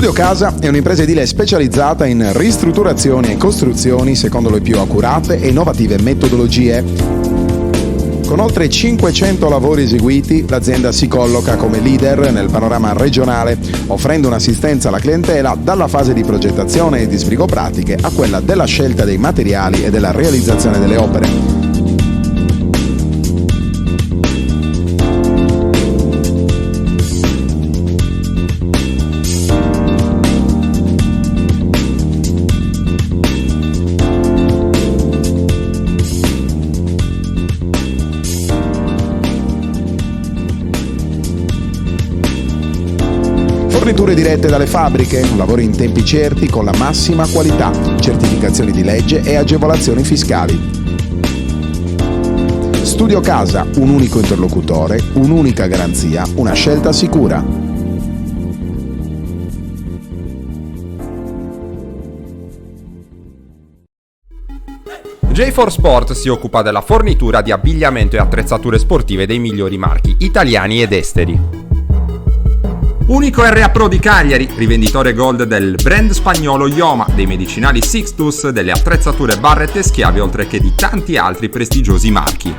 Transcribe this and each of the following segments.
Studio Casa è un'impresa edile specializzata in ristrutturazioni e costruzioni secondo le più accurate e innovative metodologie. Con oltre 500 lavori eseguiti, l'azienda si colloca come leader nel panorama regionale, offrendo un'assistenza alla clientela dalla fase di progettazione e di sbrigo pratiche a quella della scelta dei materiali e della realizzazione delle opere. Forniture dirette dalle fabbriche, lavori in tempi certi con la massima qualità, certificazioni di legge e agevolazioni fiscali. Studio Casa, un unico interlocutore, un'unica garanzia, una scelta sicura. J4 Sport si occupa della fornitura di abbigliamento e attrezzature sportive dei migliori marchi italiani ed esteri. Unico RA Pro di Cagliari, rivenditore gold del brand spagnolo Ioma, dei medicinali Sixtus, delle attrezzature Barrett e Schiavi, oltre che di tanti altri prestigiosi marchi.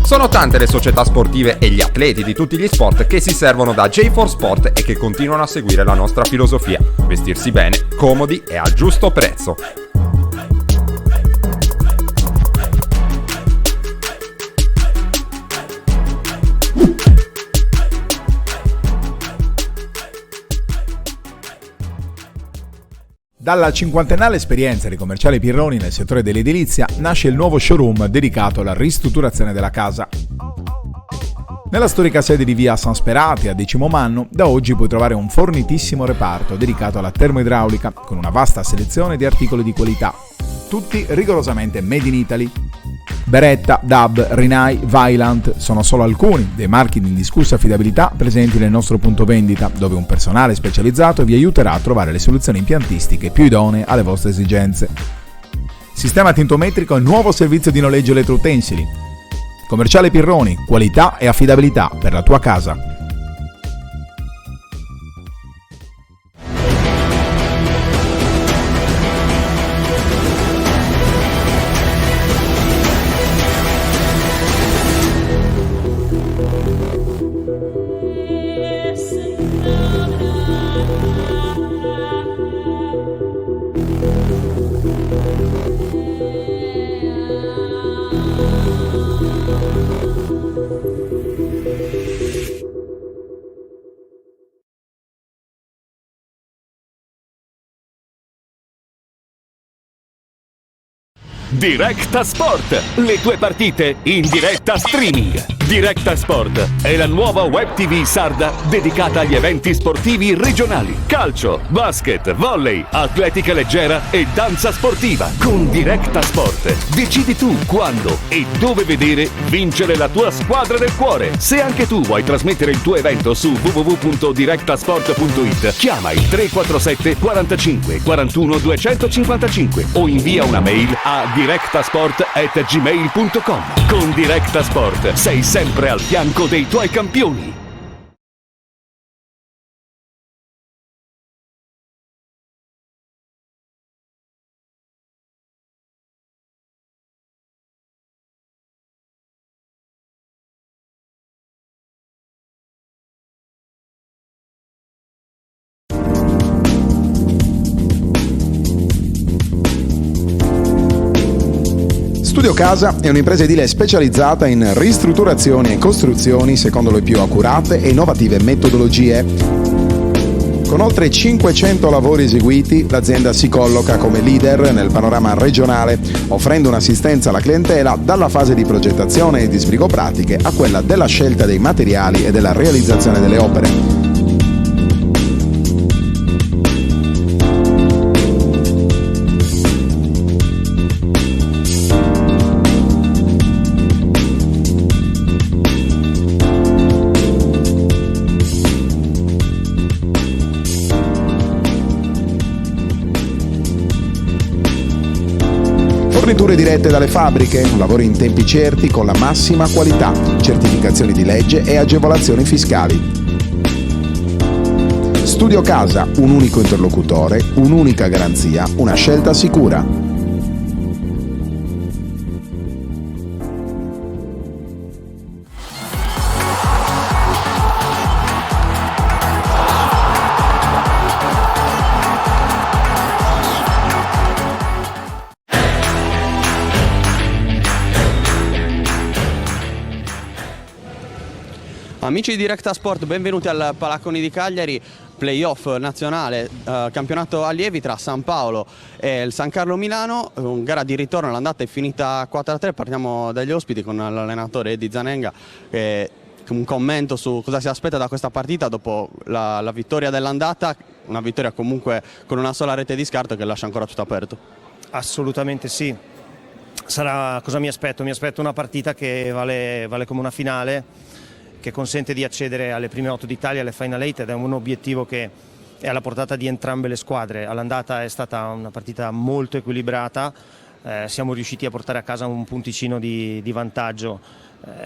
Sono tante le società sportive e gli atleti di tutti gli sport che si servono da J4 Sport e che continuano a seguire la nostra filosofia: vestirsi bene, comodi e al giusto prezzo. Dalla cinquantennale esperienza di commerciale Pirroni nel settore dell'edilizia nasce il nuovo showroom dedicato alla ristrutturazione della casa. Nella storica sede di via San Sperati a Decimo Mannu, da oggi puoi trovare un fornitissimo reparto dedicato alla termoidraulica con una vasta selezione di articoli di qualità, tutti rigorosamente made in Italy. Beretta, Dab, Rinnai, Vaillant sono solo alcuni dei marchi di indiscussa affidabilità presenti nel nostro punto vendita, dove un personale specializzato vi aiuterà a trovare le soluzioni impiantistiche più idonee alle vostre esigenze. Sistema tintometrico e nuovo servizio di noleggio elettroutensili. Commerciale Pirroni, qualità e affidabilità per la tua casa. Directa Sport, le tue partite in diretta streaming. Directa Sport è la nuova web TV sarda dedicata agli eventi sportivi regionali: calcio, basket, volley, atletica leggera e danza sportiva. Con Directa Sport decidi tu quando e dove vedere vincere la tua squadra del cuore. Se anche tu vuoi trasmettere il tuo evento su www.directasport.it, chiama il 347 45 41 255 o invia una mail a directasport@gmail.com. Con Directa Sport sei sempre al fianco dei tuoi campioni. Studio Casa è un'impresa edile specializzata in ristrutturazioni e costruzioni secondo le più accurate e innovative metodologie. Con oltre 500 lavori eseguiti, l'azienda si colloca come leader nel panorama regionale, offrendo un'assistenza alla clientela dalla fase di progettazione e di sbrigo pratiche a quella della scelta dei materiali e della realizzazione delle opere. Forniture dirette dalle fabbriche, lavori in tempi certi con la massima qualità, certificazioni di legge e agevolazioni fiscali. Studio Casa, un unico interlocutore, un'unica garanzia, una scelta sicura. Amici di Directa Sport, benvenuti al Palacconi di Cagliari, playoff nazionale, campionato allievi tra San Paolo e il San Carlo Milano, gara di ritorno, l'andata è finita 4-3, partiamo dagli ospiti con l'allenatore Eddie Zanenga, un commento su cosa si aspetta da questa partita dopo la vittoria dell'andata, una vittoria comunque con una sola rete di scarto che lascia ancora tutto aperto. Assolutamente sì, cosa mi aspetto? Mi aspetto una partita che vale come una finale, che consente di accedere alle prime 8 d'Italia, alle Final 8, ed è un obiettivo che è alla portata di entrambe le squadre. All'andata è stata una partita molto equilibrata, siamo riusciti a portare a casa un punticino di vantaggio,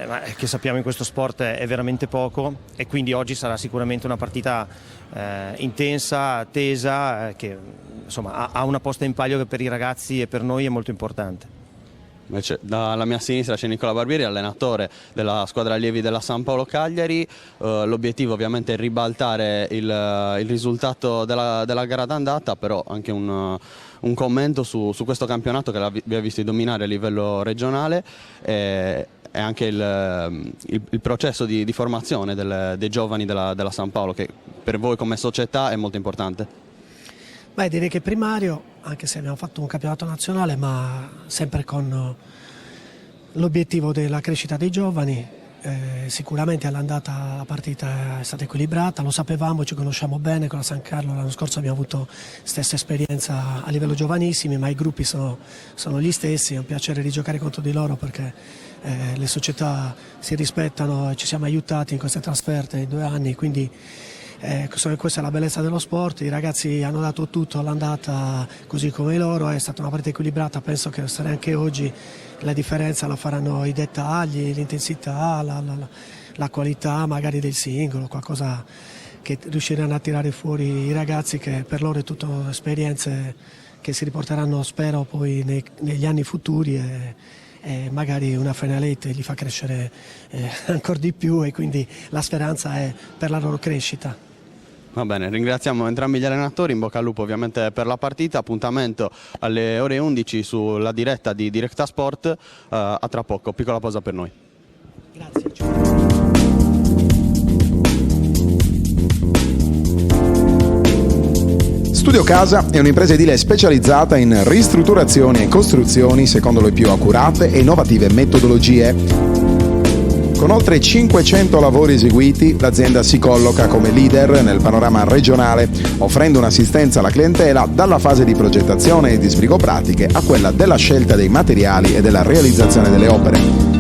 ma che sappiamo in questo sport è veramente poco, e quindi oggi sarà sicuramente una partita intensa, tesa, che insomma ha una posta in palio che per i ragazzi e per noi è molto importante. Invece, dalla mia sinistra c'è Nicola Barbieri, allenatore della squadra allievi della San Paolo Cagliari. L'obiettivo ovviamente è ribaltare il risultato della gara d'andata, però anche un commento su questo campionato che vi ha visti dominare a livello regionale e anche il processo di formazione dei giovani della San Paolo, che per voi come società è molto importante. Beh, direi che primario, anche se abbiamo fatto un campionato nazionale, ma sempre con l'obiettivo della crescita dei giovani. Sicuramente all'andata la partita è stata equilibrata, lo sapevamo, ci conosciamo bene, con la San Carlo l'anno scorso abbiamo avuto stessa esperienza a livello giovanissimi, ma i gruppi sono gli stessi, è un piacere rigiocare contro di loro perché le società si rispettano e ci siamo aiutati in queste trasferte in 2 anni, quindi questa è la bellezza dello sport. I ragazzi hanno dato tutto all'andata così come loro, è stata una partita equilibrata, penso che sarà anche oggi, la differenza la faranno i dettagli, l'intensità, la qualità magari del singolo, qualcosa che riusciranno a tirare fuori i ragazzi, che per loro è tutto esperienze che si riporteranno, spero, poi negli anni futuri, e magari una finalette gli fa crescere ancora di più, e quindi la speranza è per la loro crescita. Va bene, ringraziamo entrambi gli allenatori, in bocca al lupo ovviamente per la partita, appuntamento alle ore 11 sulla diretta di Directa Sport, a tra poco, piccola pausa per noi. Grazie. Studio Casa è un'impresa edile specializzata in ristrutturazioni e costruzioni secondo le più accurate e innovative metodologie. Con oltre 500 lavori eseguiti, l'azienda si colloca come leader nel panorama regionale, offrendo un'assistenza alla clientela dalla fase di progettazione e di sbrigo pratiche a quella della scelta dei materiali e della realizzazione delle opere.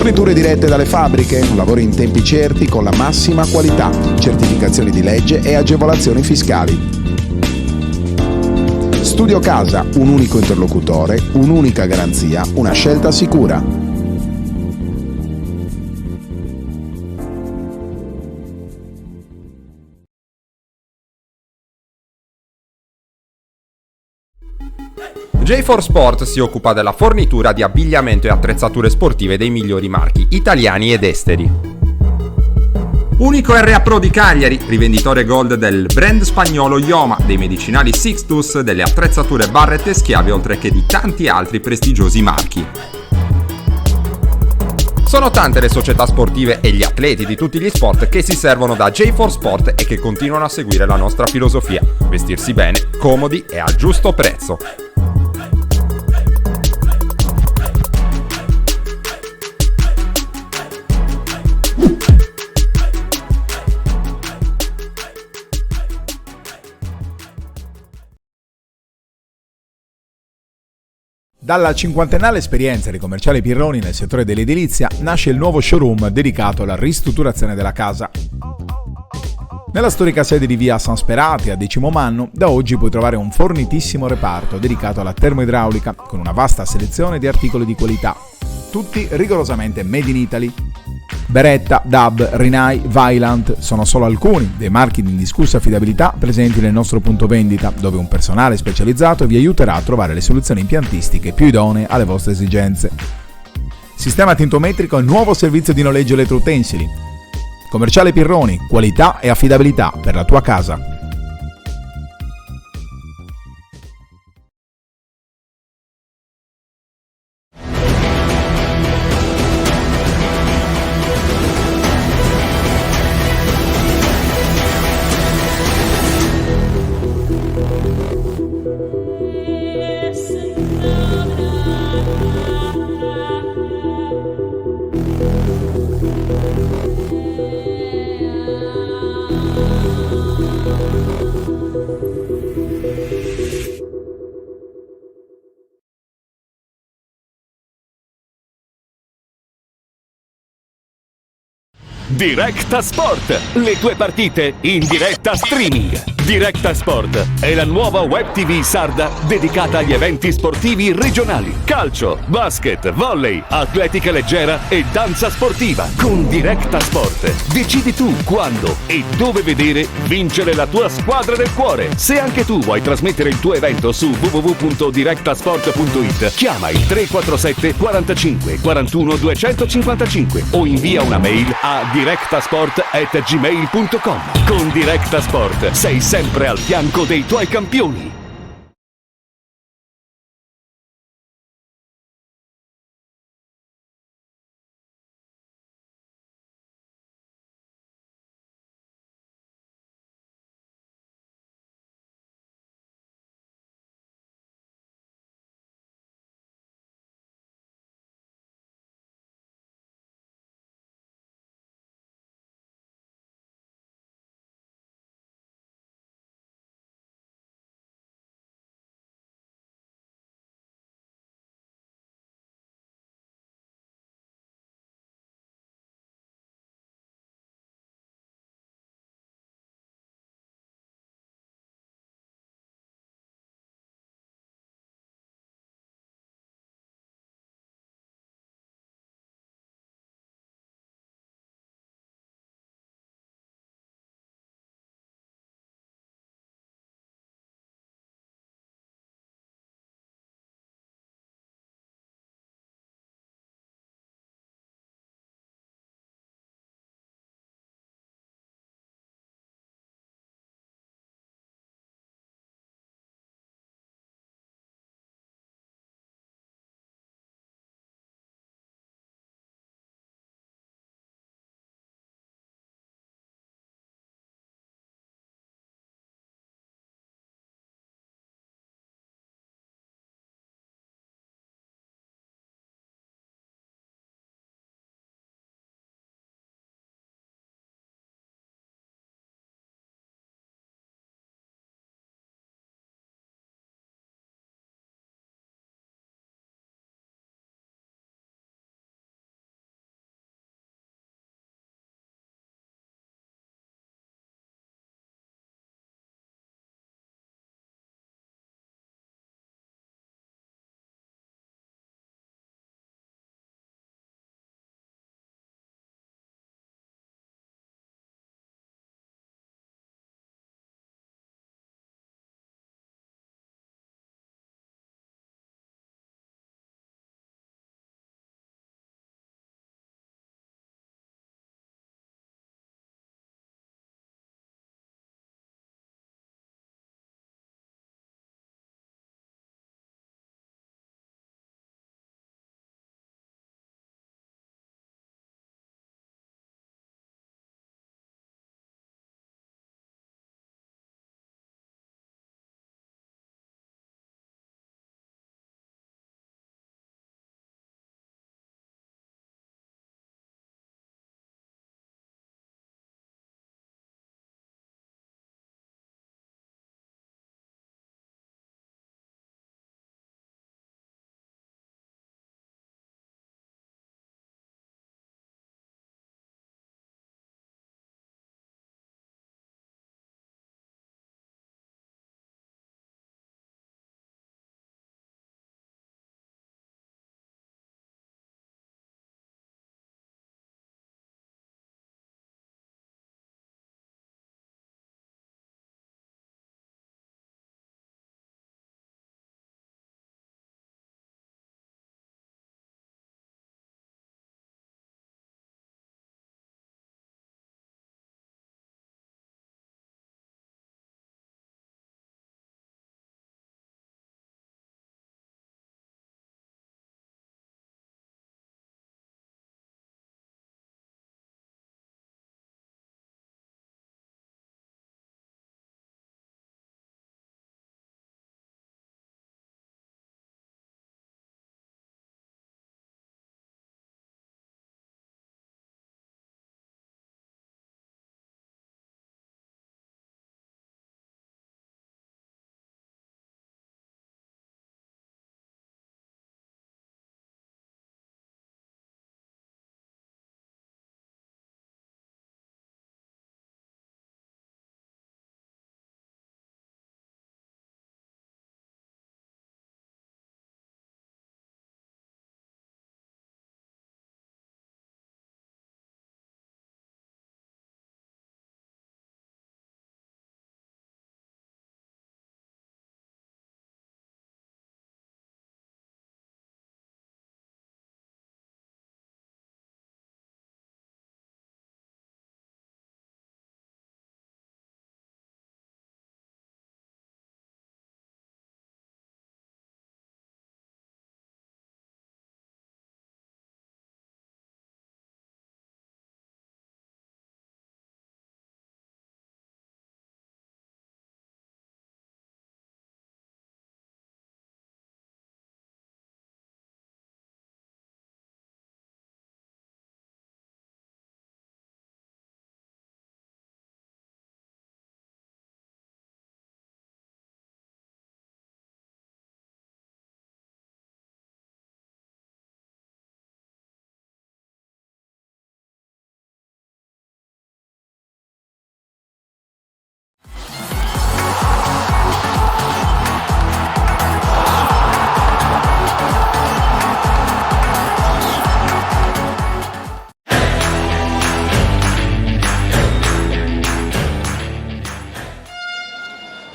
Forniture dirette dalle fabbriche, lavori in tempi certi con la massima qualità, certificazioni di legge e agevolazioni fiscali. Studio Casa, un unico interlocutore, un'unica garanzia, una scelta sicura. J4 Sport si occupa della fornitura di abbigliamento e attrezzature sportive dei migliori marchi italiani ed esteri. Unico RA Pro di Cagliari, rivenditore gold del brand spagnolo Ioma, dei medicinali Sixtus, delle attrezzature Barrett e Schiave, oltre che di tanti altri prestigiosi marchi. Sono tante le società sportive e gli atleti di tutti gli sport che si servono da J4 Sport e che continuano a seguire la nostra filosofia: vestirsi bene, comodi e a giusto prezzo. Dalla cinquantennale esperienza di commerciale Pirroni nel settore dell'edilizia nasce il nuovo showroom dedicato alla ristrutturazione della casa. Nella storica sede di via San Sperati a Decimo Mannu, da oggi puoi trovare un fornitissimo reparto dedicato alla termoidraulica con una vasta selezione di articoli di qualità, tutti rigorosamente made in Italy. Beretta, DAB, Rinnai, Vaillant sono solo alcuni dei marchi di indiscussa affidabilità presenti nel nostro punto vendita, dove un personale specializzato vi aiuterà a trovare le soluzioni impiantistiche più idonee alle vostre esigenze. Sistema tintometrico e nuovo servizio di noleggio elettroutensili. Commerciale Pirroni, qualità e affidabilità per la tua casa. Directa Sport, le tue partite in diretta streaming. Directa Sport è la nuova web TV sarda dedicata agli eventi sportivi regionali. Calcio, basket, volley, atletica leggera e danza sportiva. Con Directa Sport decidi tu quando e dove vedere vincere la tua squadra del cuore. Se anche tu vuoi trasmettere il tuo evento su www.directasport.it, chiama il 347 45 41 255 o invia una mail a directasport@gmail.com. Con Directa Sport sei sempre al fianco dei tuoi campioni.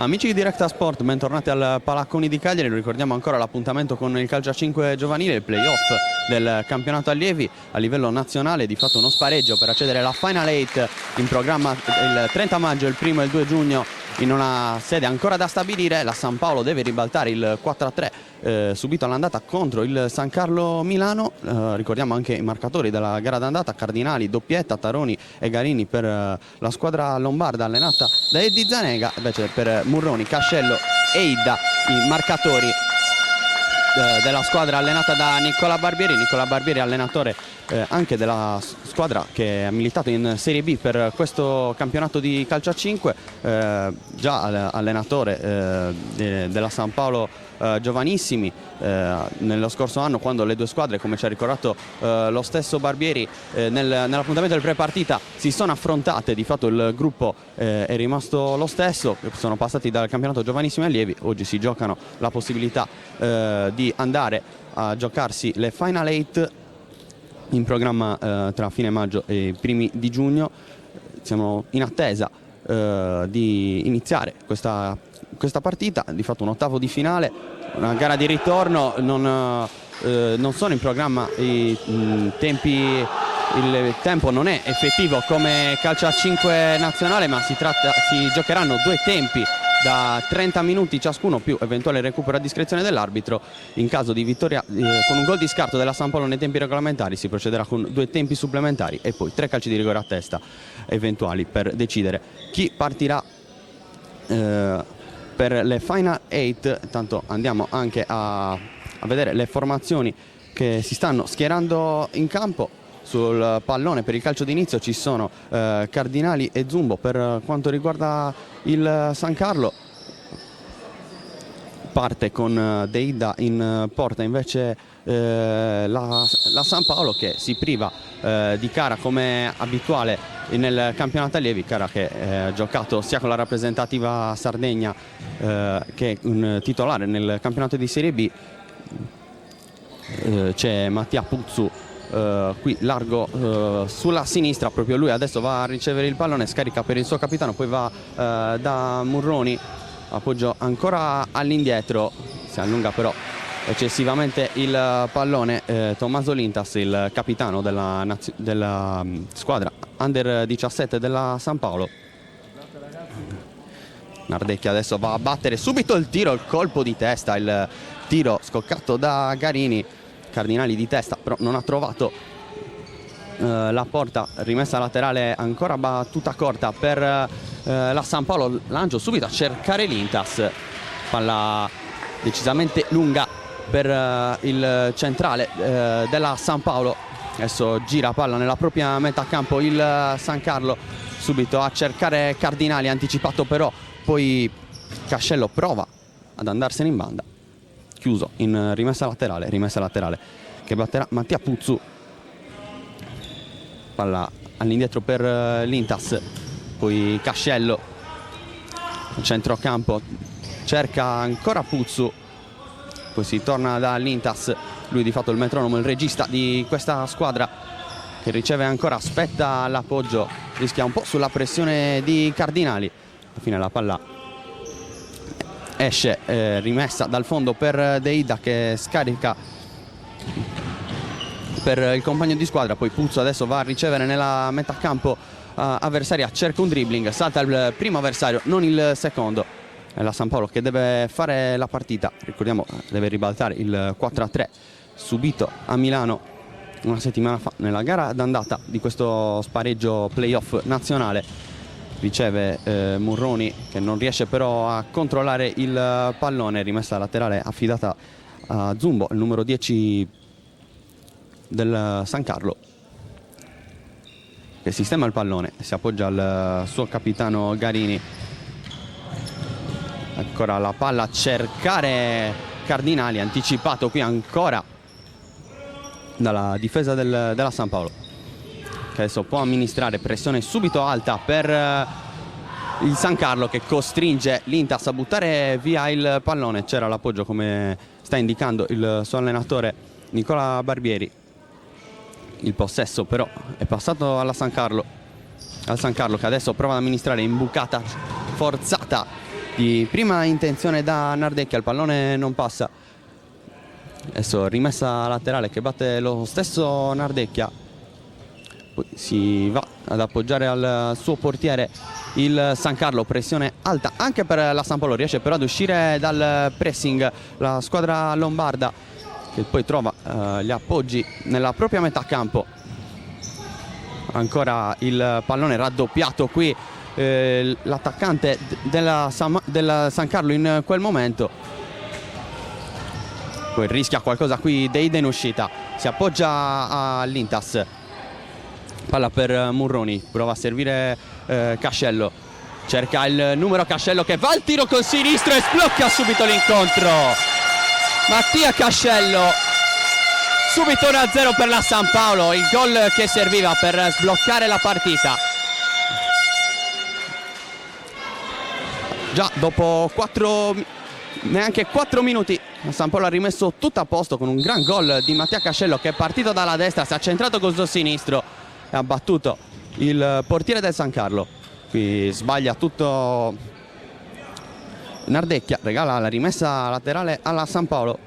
Amici di Directa Sport, bentornati al Palacconi di Cagliari. Ricordiamo ancora l'appuntamento con il calcio a 5 giovanile, il playoff del campionato allievi a livello nazionale. Di fatto uno spareggio per accedere alla Final 8 in programma il 30 maggio, il 1 e il 2 giugno in una sede ancora da stabilire. La San Paolo deve ribaltare il 4-3 subito all'andata contro il San Carlo Milano. Ricordiamo anche i marcatori della gara d'andata: Cardinali, doppietta, Taroni e Garini per la squadra lombarda allenata da Eddie Zanega, invece per Murroni, Cascello e Idda i marcatori della squadra allenata da Nicola Barbieri, allenatore anche della squadra che ha militato in Serie B per questo campionato di calcio a 5, già allenatore della San Paolo giovanissimi nello scorso anno, quando le due squadre, come ci ha ricordato lo stesso Barbieri nell'appuntamento del pre-partita, si sono affrontate. Di fatto il gruppo è rimasto lo stesso, sono passati dal campionato giovanissimi allievi. Oggi si giocano la possibilità di andare a giocarsi le Final 8 in programma tra fine maggio e i primi di giugno. Siamo in attesa di iniziare questa partita, di fatto un ottavo di finale, una gara di ritorno. Non sono in programma i tempi, il tempo non è effettivo come calcio a 5 nazionale, ma si giocheranno due tempi da 30 minuti ciascuno, più eventuale recupero a discrezione dell'arbitro. In caso di vittoria con un gol di scarto della San Paolo nei tempi regolamentari, si procederà con due tempi supplementari e poi 3 calci di rigore a testa eventuali per decidere chi partirà per le Final 8. Tanto andiamo anche a vedere le formazioni che si stanno schierando in campo. Sul pallone per il calcio d'inizio ci sono Cardinali e Zumbo. Per quanto riguarda il San Carlo, parte con Deida in porta invece la San Paolo, che si priva di Cara come abituale nel campionato allievi. Cara che ha giocato sia con la rappresentativa Sardegna che un titolare nel campionato di Serie B. C'è Mattia Puzzu qui largo sulla sinistra, proprio lui adesso va a ricevere il pallone, scarica per il suo capitano, poi va da Murroni, appoggio ancora all'indietro, si allunga però eccessivamente il pallone. Tommaso Lintas, il capitano della squadra Under 17 della San Paolo. Nardecchia adesso va a battere subito il tiro, il colpo di testa, il tiro scoccato da Garini. Cardinali di testa però non ha trovato la porta, rimessa laterale ancora battuta corta per la San Paolo. Lancio subito a cercare Lintas, palla decisamente lunga per il centrale della San Paolo. Adesso gira palla nella propria metà campo il San Carlo, subito a cercare Cardinali, anticipato però poi Cascello prova ad andarsene in banda, chiuso in rimessa laterale che batterà Mattia Puzzu. Palla all'indietro per Lintas, poi Cascello, centrocampo, cerca ancora Puzzu, poi si torna da Lintas, lui di fatto il metronomo, il regista di questa squadra, che riceve ancora, aspetta l'appoggio, rischia un po' sulla pressione di Cardinali. Alla fine la palla esce, rimessa dal fondo per Deida, che scarica per il compagno di squadra. Poi Puzzo adesso va a ricevere nella metà campo avversaria, cerca un dribbling, salta il primo avversario, non il secondo. È la San Paolo che deve fare la partita, ricordiamo deve ribaltare il 4-3 subito a Milano una settimana fa nella gara d'andata di questo spareggio playoff nazionale. Riceve Murroni, che non riesce però a controllare il pallone, rimessa laterale affidata a Zumbo, il numero 10 del San Carlo, che sistema il pallone, si appoggia al suo capitano Garini. Ancora la palla a cercare Cardinali, anticipato qui ancora dalla difesa della San Paolo, che adesso può amministrare pressione subito alta per il San Carlo, che costringe Lintas a buttare via il pallone. C'era l'appoggio, come sta indicando il suo allenatore Nicola Barbieri. Il possesso però è passato al San Carlo, che adesso prova ad amministrare, imbucata forzata di prima intenzione da Nardecchia, il pallone non passa. Adesso rimessa laterale che batte lo stesso Nardecchia, poi si va ad appoggiare al suo portiere il San Carlo, pressione alta anche per la San Paolo, riesce però ad uscire dal pressing la squadra lombarda, che poi trova gli appoggi nella propria metà campo. Ancora il pallone raddoppiato qui, l'attaccante del San Carlo in quel momento, poi rischia qualcosa qui Deida in uscita, si appoggia all'Intas, palla per Murroni, prova a servire Cascello, cerca il numero Cascello che va al tiro col sinistro e sblocca subito l'incontro. Mattia Cascello, subito 1-0 per la San Paolo, il gol che serviva per sbloccare la partita. Già dopo neanche 4 minuti la San Paolo ha rimesso tutto a posto con un gran gol di Mattia Cascello, che è partito dalla destra, si è centrato col suo sinistro e ha battuto il portiere del San Carlo. Qui sbaglia tutto Nardecchia, regala la rimessa laterale alla San Paolo,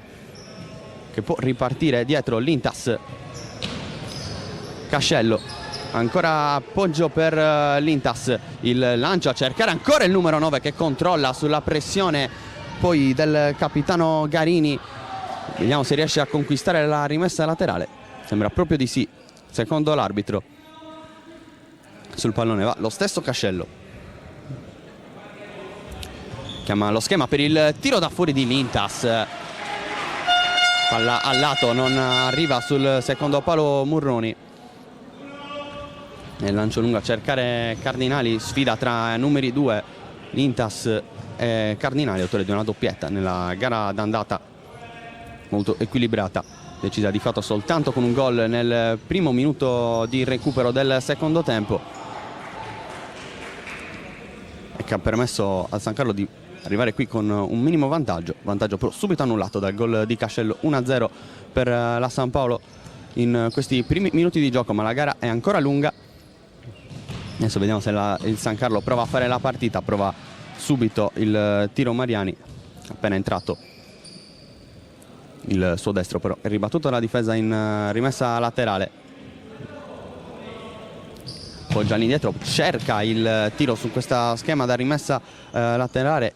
che può ripartire dietro l'Intas. Cascello, ancora appoggio per l'Intas, il lancio a cercare ancora il numero 9 che controlla sulla pressione poi del capitano Garini. Vediamo se riesce a conquistare la rimessa laterale, sembra proprio di sì, secondo l'arbitro. Sul pallone va lo stesso Cascello, chiama lo schema per il tiro da fuori di l'Intas, palla al lato, non arriva sul secondo palo Murroni. Nel lancio lungo a cercare Cardinali, sfida tra numeri 2 l'Intas e Cardinali, autore di una doppietta nella gara d'andata molto equilibrata, decisa di fatto soltanto con un gol nel primo minuto di recupero del secondo tempo, e che ha permesso al San Carlo di arrivare qui con un minimo vantaggio però subito annullato dal gol di Cascello. 1-0 per la San Paolo in questi primi minuti di gioco, ma la gara è ancora lunga. Adesso vediamo se il San Carlo prova a fare la partita, prova subito il tiro Mariani, appena entrato il suo destro, però è ribattuto dalla difesa in rimessa laterale. Poggia all'indietro, cerca il tiro su questa schema da rimessa laterale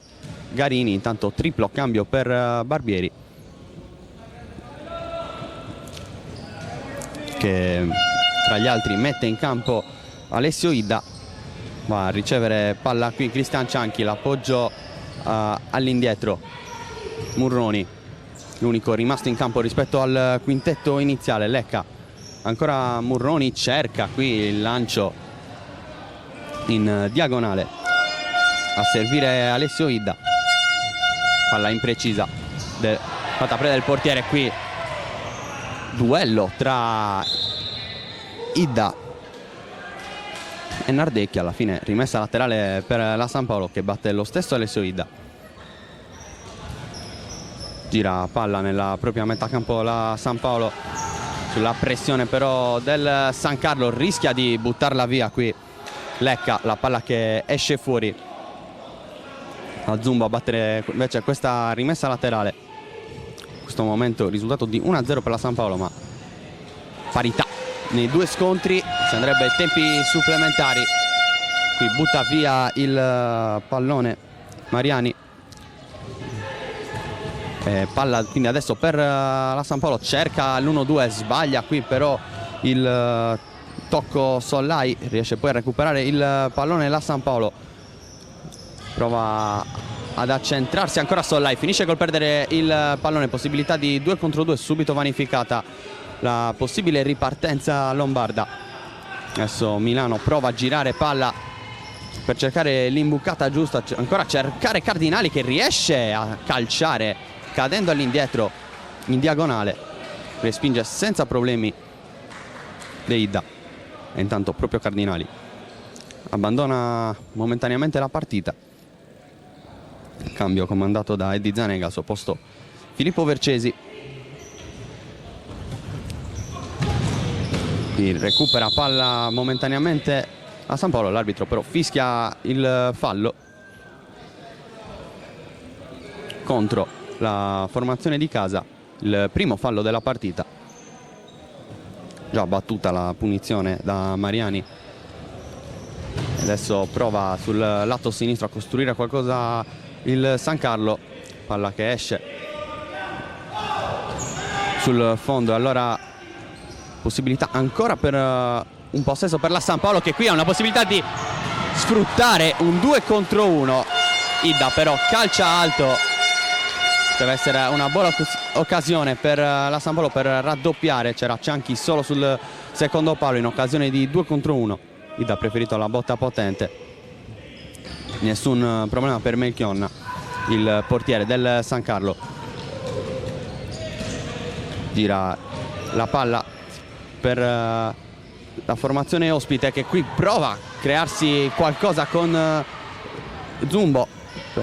Garini, intanto triplo cambio per Barbieri, che tra gli altri mette in campo Alessio Idda. Va a ricevere palla qui Cristian Cianchi, l'appoggio all'indietro Murroni, l'unico rimasto in campo rispetto al quintetto iniziale. Lecca, ancora Murroni, cerca qui il lancio in diagonale, a servire Alessio Idda, palla imprecisa fatta preda del portiere. Qui duello tra Idda e Nardecchia, alla fine rimessa laterale per la San Paolo, che batte lo stesso Alessio Idda. Gira palla nella propria metà campo la San Paolo, sulla pressione però del San Carlo, rischia di buttarla via qui Lecca, la palla che esce fuori. A Zumbo a battere invece questa rimessa laterale. In questo momento risultato di 1-0 per la San Paolo, ma parità nei due scontri, si andrebbe ai tempi supplementari. Qui butta via il pallone Mariani, palla quindi adesso per la San Paolo, cerca l'1-2, sbaglia qui però il tocco Sollai, riesce poi a recuperare il pallone la San Paolo, prova ad accentrarsi ancora Sollai, finisce col perdere il pallone, possibilità di 2 contro 2, subito vanificata la possibile ripartenza lombarda. Adesso Milano prova a girare palla per cercare l'imbucata giusta, ancora a cercare Cardinali, che riesce a calciare cadendo all'indietro in diagonale, respinge senza problemi Deida, e intanto proprio Cardinali abbandona momentaneamente la partita. Cambio comandato da Eddie Zanega, al suo posto Filippo Vercesi. Recupera palla momentaneamente a San Paolo, l'arbitro però fischia il fallo. contro la formazione di casa, il primo fallo della partita. Già battuta la punizione da Mariani. Adesso prova sul lato sinistro a costruire qualcosa il San Carlo, palla che esce sul fondo. Allora possibilità ancora per un possesso per la San Paolo, che qui ha una possibilità di sfruttare un 2 contro 1. Idda però calcia alto, deve essere una buona occasione per la San Paolo per raddoppiare. C'era Cianchi solo sul secondo palo in occasione di 2 contro 1. Idda ha preferito la botta potente, nessun problema per Melchionna, il portiere del San Carlo. Gira la palla per la formazione ospite, che qui prova a crearsi qualcosa con Zumbo.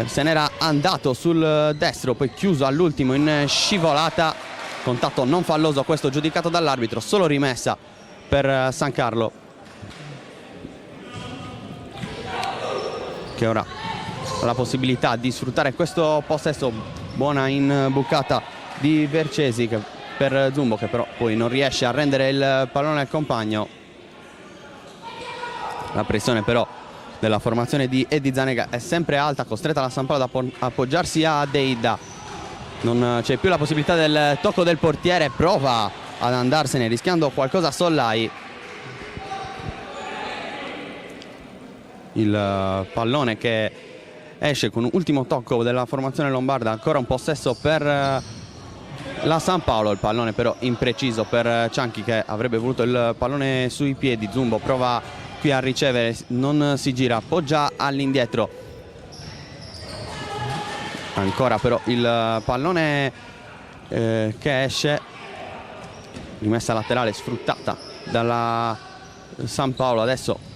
Se n'era andato sul destro, poi chiuso all'ultimo in scivolata. Contatto non falloso questo giudicato dall'arbitro, solo rimessa per San Carlo, che ora ha la possibilità di sfruttare questo possesso. Buona imbucata di Vercesi per Zumbo, che però poi non riesce a rendere il pallone al compagno. La pressione però della formazione di Eddie Zanega è sempre alta, costretta la San Paolo ad appoggiarsi a Deida. Non c'è più la possibilità del tocco del portiere, prova ad andarsene rischiando qualcosa a Sollai. Il pallone che esce con un ultimo tocco della formazione lombarda, ancora un possesso per la San Paolo. Il pallone però impreciso per Cianchi, che avrebbe voluto il pallone sui piedi. Zumbo prova qui a ricevere, non si gira, appoggia all'indietro. Ancora però il pallone che esce, rimessa laterale sfruttata dalla San Paolo. Adesso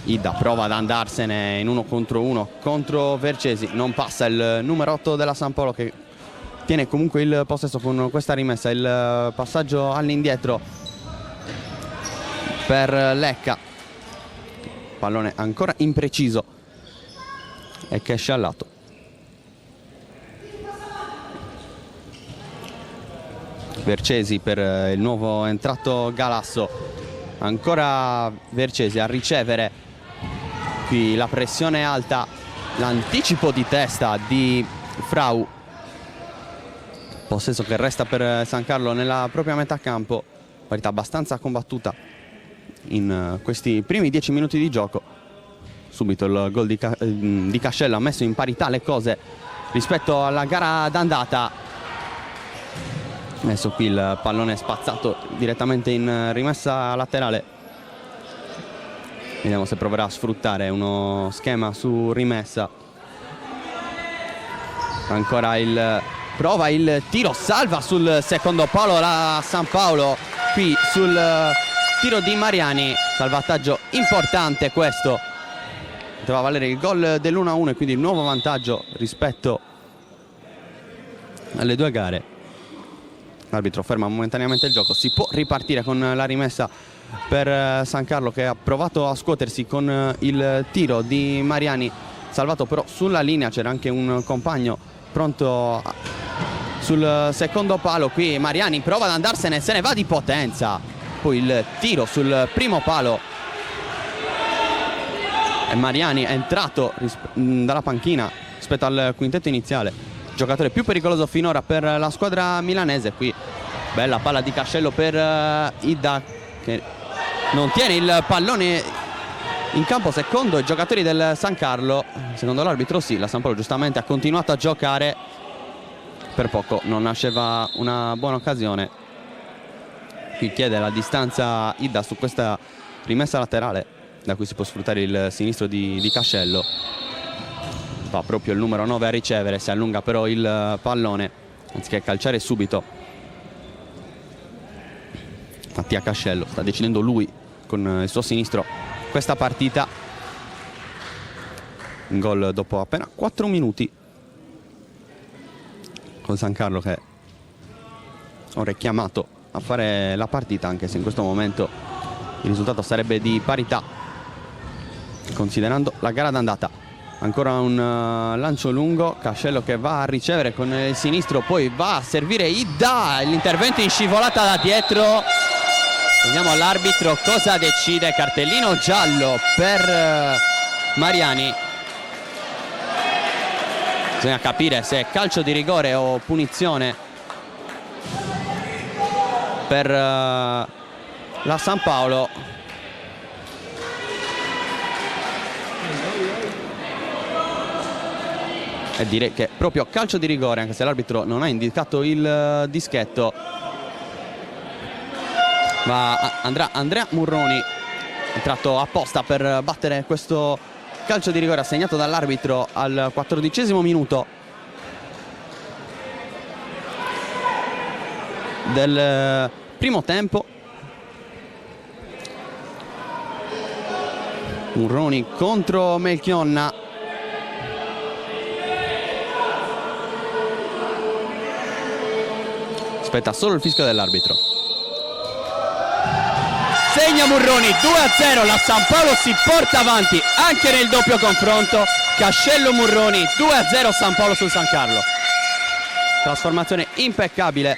Idda prova ad andarsene in 1 contro 1 contro Vercesi, non passa il numero 8 della San Paolo, che tiene comunque il possesso con questa rimessa. Il passaggio all'indietro per Lecca, pallone ancora impreciso e che esce al lato. Vercesi per il nuovo entrato Galasso, ancora Vercesi a ricevere. Qui la pressione alta, l'anticipo di testa di Frau, possesso che resta per San Carlo nella propria metà campo. Partita abbastanza combattuta in questi primi 10 minuti di gioco. Subito il gol di Cascello ha messo in parità le cose rispetto alla gara d'andata. Adesso qui il pallone spazzato direttamente in rimessa laterale. Vediamo se proverà a sfruttare uno schema su rimessa. Ancora prova il tiro, salva sul secondo palo la San Paolo. Qui sul tiro di Mariani, salvataggio importante questo, poteva valere il gol dell'1-1 e quindi il nuovo vantaggio rispetto alle due gare. L'arbitro ferma momentaneamente il gioco, si può ripartire con la rimessa per San Carlo, che ha provato a scuotersi con il tiro di Mariani, salvato però sulla linea. C'era anche un compagno pronto sul secondo palo. Qui Mariani prova ad andarsene, se ne va di potenza. Poi il tiro sul primo palo e Mariani è entrato dalla panchina rispetto al quintetto iniziale, giocatore più pericoloso finora per la squadra milanese. Qui bella palla di Cascello per Idda, che non tiene il pallone in campo secondo i giocatori del San Carlo. Secondo l'arbitro sì, la San Paolo giustamente ha continuato a giocare, per poco non nasceva una buona occasione. Qui chiede la distanza Idda su questa rimessa laterale, da cui si può sfruttare il sinistro di Cascello. Va proprio il numero 9 a ricevere, si allunga però il pallone anziché calciare subito. Mattia Cascello sta decidendo lui con il suo sinistro questa partita. Un gol dopo appena 4 minuti, con San Carlo che ora è chiamato a fare la partita, anche se in questo momento il risultato sarebbe di parità considerando la gara d'andata. Ancora un lancio lungo, Cascello che va a ricevere con il sinistro, poi va a servire Idda, l'intervento in scivolata da dietro. Vediamo all'arbitro cosa decide, cartellino giallo per Mariani. Bisogna capire se è calcio di rigore o punizione per la San Paolo. E direi che proprio calcio di rigore, anche se l'arbitro non ha indicato il dischetto. Andrà Andrea Murroni, entrato apposta per battere questo calcio di rigore assegnato dall'arbitro al 14° minuto del primo tempo. Murroni contro Melchionna. Aspetta solo il fischio dell'arbitro. Segna Murroni, 2-0, la San Paolo si porta avanti anche nel doppio confronto. Cascello Murroni, 2-0 San Paolo sul San Carlo. Trasformazione impeccabile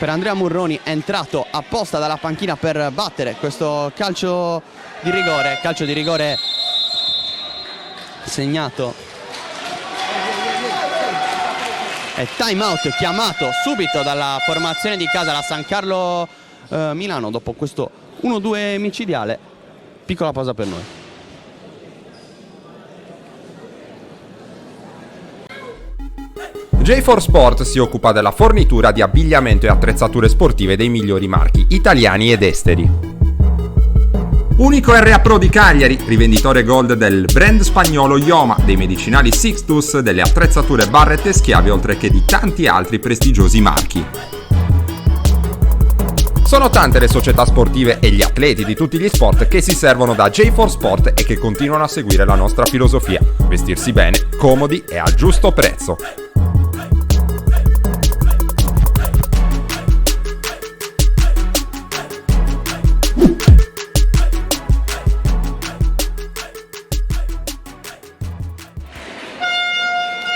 per Andrea Murroni, entrato apposta dalla panchina per battere questo calcio di rigore segnato. E time out chiamato subito dalla formazione di casa, la San Carlo Milano, dopo questo 1-2 micidiale. Piccola pausa per noi. J4 Sport si occupa della fornitura di abbigliamento e attrezzature sportive dei migliori marchi italiani ed esteri. Unico RA Pro di Cagliari, rivenditore gold del brand spagnolo Ioma, dei medicinali Sixtus, delle attrezzature Barrett e Schiavi, oltre che di tanti altri prestigiosi marchi. Sono tante le società sportive e gli atleti di tutti gli sport che si servono da J4 Sport e che continuano a seguire la nostra filosofia: vestirsi bene, comodi e a giusto prezzo.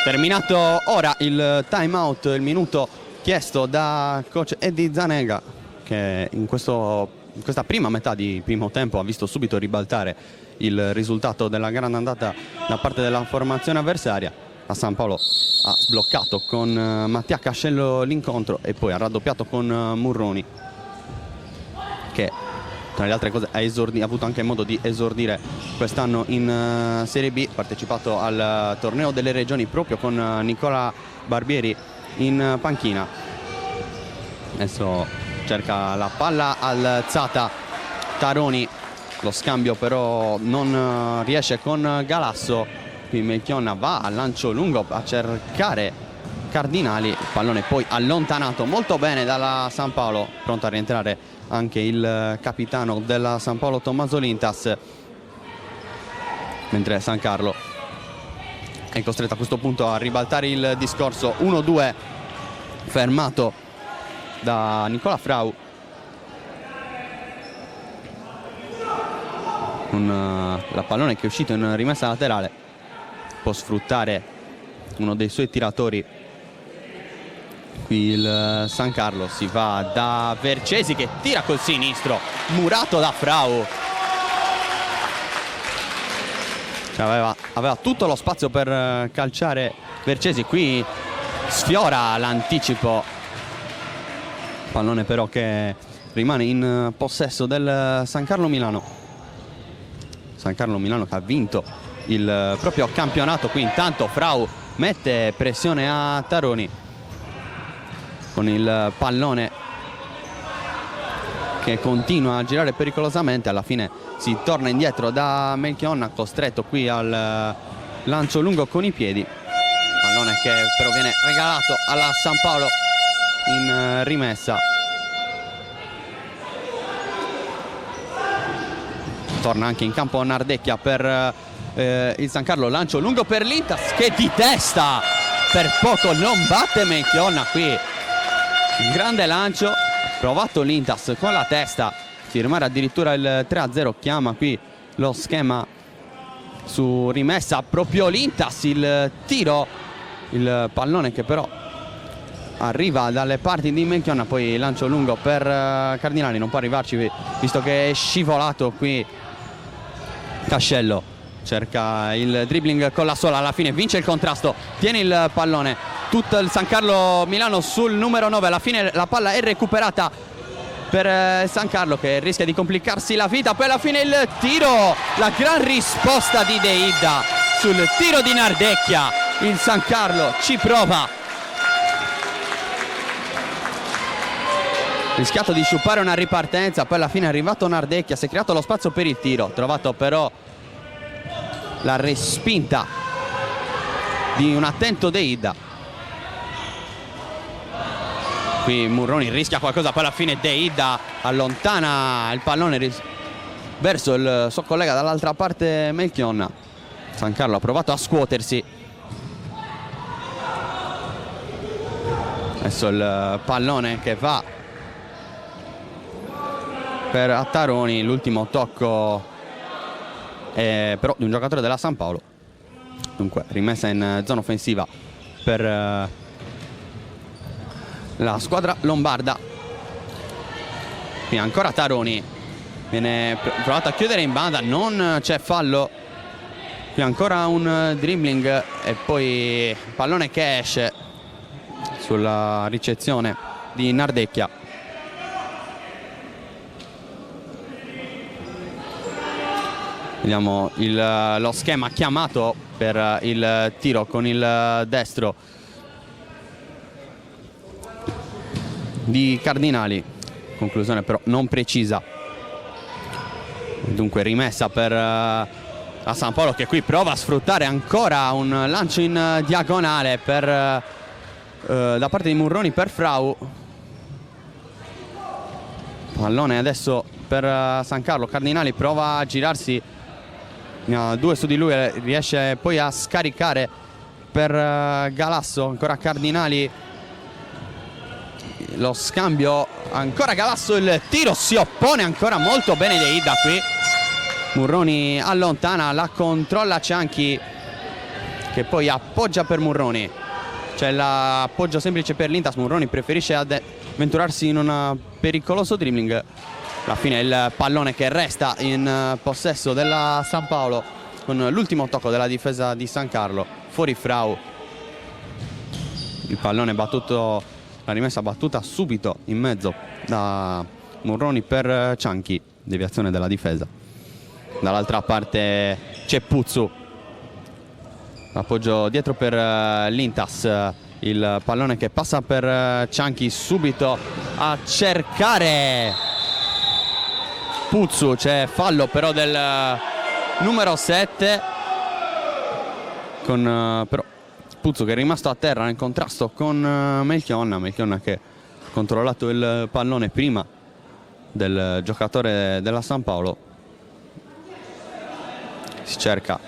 Terminato ora il time out, il minuto chiesto da coach Eddie Zanega, che in questa prima metà di primo tempo ha visto subito ribaltare il risultato della grande andata da parte della formazione avversaria. La San Paolo ha sbloccato con Mattia Cascello l'incontro e poi ha raddoppiato con Murroni, che tra le altre cose ha avuto anche modo di esordire quest'anno in Serie B, partecipato al torneo delle regioni proprio con Nicola Barbieri in panchina. Adesso cerca la palla alzata Taroni, lo scambio però non riesce con Galasso. Qui Melchionna va al lancio lungo a cercare Cardinali, il pallone poi allontanato molto bene dalla San Paolo. Pronto a rientrare anche il capitano della San Paolo Tommaso Lintas, mentre San Carlo è costretto a questo punto a ribaltare il discorso. 1-2 fermato da Nicola Frau. La pallone che è uscito in rimessa laterale, può sfruttare uno dei suoi tiratori. Qui il San Carlo, si va da Vercesi che tira col sinistro, murato da Frau. Aveva tutto lo spazio per calciare Vercesi, qui sfiora l'anticipo, pallone però che rimane in possesso del San Carlo Milano. San Carlo Milano che ha vinto il proprio campionato. Qui intanto Frau mette pressione a Taroni con il pallone che continua a girare pericolosamente. Alla fine si torna indietro da Melchionna, costretto qui al lancio lungo con i piedi, pallone che però viene regalato alla San Paolo in rimessa. Torna anche in campo Nardecchia per il San Carlo, lancio lungo per Lintas che di testa per poco non batte Melchionna. Qui un grande lancio, provato Lintas con la testa, firmare addirittura il 3-0. Chiama qui lo schema su rimessa proprio l'Intas, il tiro, il pallone che però arriva dalle parti di Melchionna, poi lancio lungo per Cardinali, non può arrivarci visto che è scivolato qui Cascello, cerca il dribbling con la sola, alla fine vince il contrasto, tiene il pallone, tutto il San Carlo Milano sul numero 9, alla fine la palla è recuperata per San Carlo che rischia di complicarsi la vita, poi alla fine il tiro, la gran risposta di Deida sul tiro di Nardecchia, il San Carlo ci prova, rischiato di sciupare una ripartenza, poi alla fine è arrivato Nardecchia, si è creato lo spazio per il tiro, trovato però la respinta di un attento Deida. Qui Murroni rischia qualcosa, poi alla fine Deida allontana il pallone verso il suo collega dall'altra parte Melchionna. San Carlo ha provato a scuotersi. Adesso il pallone che va per Attaroni, l'ultimo tocco però di un giocatore della San Paolo. Dunque rimessa in zona offensiva per la squadra lombarda. Qui ancora Taroni, viene provato a chiudere in banda, non c'è fallo. Qui ancora un dribbling e poi pallone che esce sulla ricezione di Nardecchia. Vediamo lo schema chiamato per il tiro con il destro di Cardinali, conclusione però non precisa. Dunque rimessa per la San Paolo che qui prova a sfruttare ancora un lancio in diagonale da parte di Murroni per Frau. Pallone adesso per San Carlo, Cardinali prova a girarsi, due su di lui, riesce poi a scaricare per Galasso, ancora Cardinali, lo scambio, ancora Galasso, il tiro, si oppone ancora molto bene Deida qui. Murroni allontana, la controlla Cianchi che poi appoggia per Murroni, c'è l'appoggio semplice per l'Intas, Murroni preferisce avventurarsi in un pericoloso dribbling. Alla fine il pallone che resta in possesso della San Paolo con l'ultimo tocco della difesa di San Carlo, fuori Frau, il pallone battuto, la rimessa battuta subito in mezzo da Murroni per Cianchi, deviazione della difesa. Dall'altra parte c'è Puzzu, appoggio dietro per l'Intas, il pallone che passa per Cianchi, subito a cercare Puzzu, c'è fallo però del numero 7 con però Puzzu che è rimasto a terra nel contrasto con Melchionna che ha controllato il pallone prima del giocatore della San Paolo. Si cerca,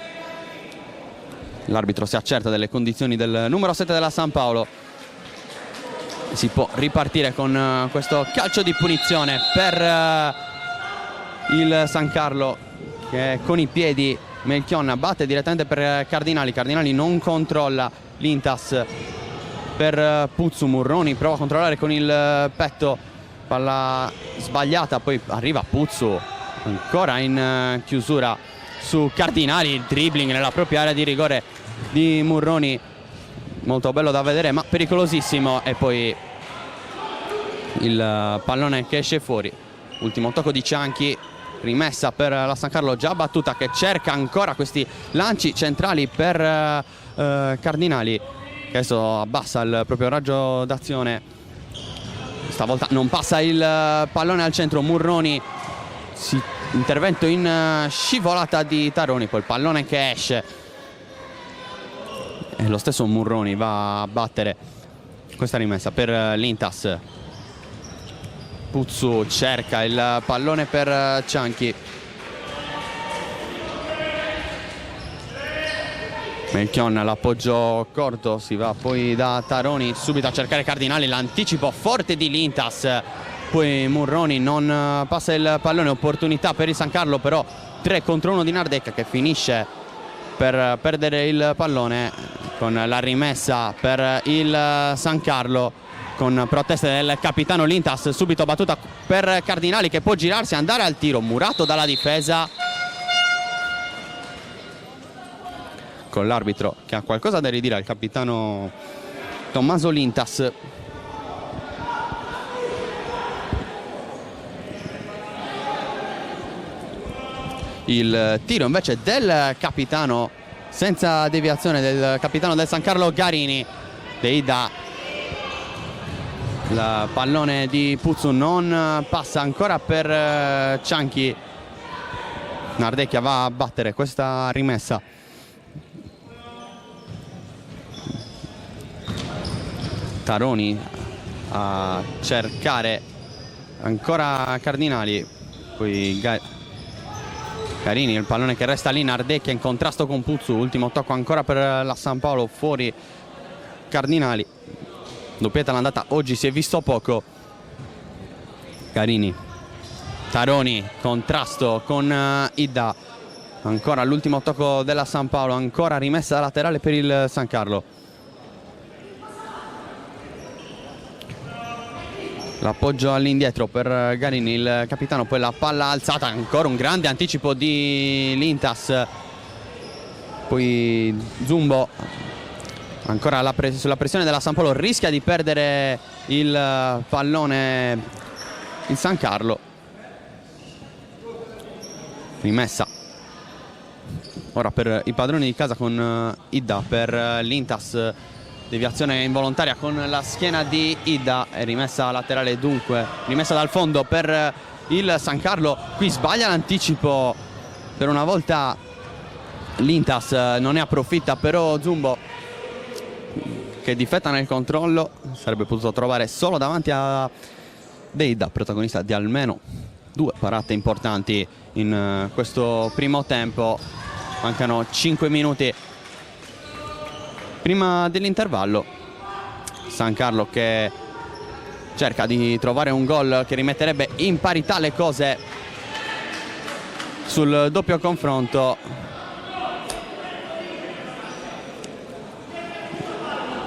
l'arbitro si accerta delle condizioni del numero 7 della San Paolo, si può ripartire con questo calcio di punizione per il San Carlo che con i piedi Melchionna batte direttamente per Cardinali, Cardinali non controlla l'Intas per Puzzu, Murroni prova a controllare con il petto, palla sbagliata, poi arriva Puzzu ancora in chiusura su Cardinali, il dribbling nella propria area di rigore di Murroni, molto bello da vedere ma pericolosissimo, e poi il pallone che esce fuori. Ultimo tocco di Cianchi, rimessa per la San Carlo già battuta che cerca ancora questi lanci centrali per Cardinali che adesso abbassa il proprio raggio d'azione, stavolta non passa il pallone al centro, Murroni, intervento in scivolata di Taroni, poi il pallone che esce e lo stesso Murroni va a battere questa rimessa per l'Intas. Puzzu cerca il pallone per Cianchi, Melchionna l'appoggio corto, si va poi da Taroni subito a cercare Cardinali, l'anticipo forte di l'Intas, poi Murroni non passa il pallone, opportunità per il San Carlo però 3 contro 1 di Nardecchia che finisce per perdere il pallone, con la rimessa per il San Carlo, con proteste del capitano Lintas, subito battuta per Cardinali che può girarsi e andare al tiro, murato dalla difesa, con l'arbitro che ha qualcosa da ridire al capitano Tommaso Lintas. Il tiro invece del capitano, senza deviazione, del capitano del San Carlo Garini. Deida, il pallone di Puzzu non passa ancora per Cianchi. Nardecchia va a battere questa rimessa. Taroni a cercare ancora Cardinali, poi Garini, il pallone che resta lì, Nardecchia in contrasto con Puzzu, ultimo tocco ancora per la San Paolo, fuori Cardinali. Doppietta l'andata, oggi si è visto poco. Garini, Taroni, contrasto con Idda, ancora l'ultimo tocco della San Paolo, ancora rimessa laterale per il San Carlo. L'appoggio all'indietro per Garini, il capitano, poi la palla alzata, ancora un grande anticipo di Lintas, poi Zumbo, ancora sulla pressione della San Paolo, rischia di perdere il pallone il San Carlo. Rimessa ora per i padroni di casa con Idda, per Lintas, deviazione involontaria con la schiena di Idda e rimessa laterale, dunque rimessa dal fondo per il San Carlo. Qui sbaglia l'anticipo per una volta Lintas, non ne approfitta però Zumbo, che difetta nel controllo, sarebbe potuto trovare solo davanti a Deida, protagonista di almeno 2 parate importanti in questo primo tempo. Mancano 5 minuti prima dell'intervallo. San Carlo che cerca di trovare un gol che rimetterebbe in parità le cose sul doppio confronto.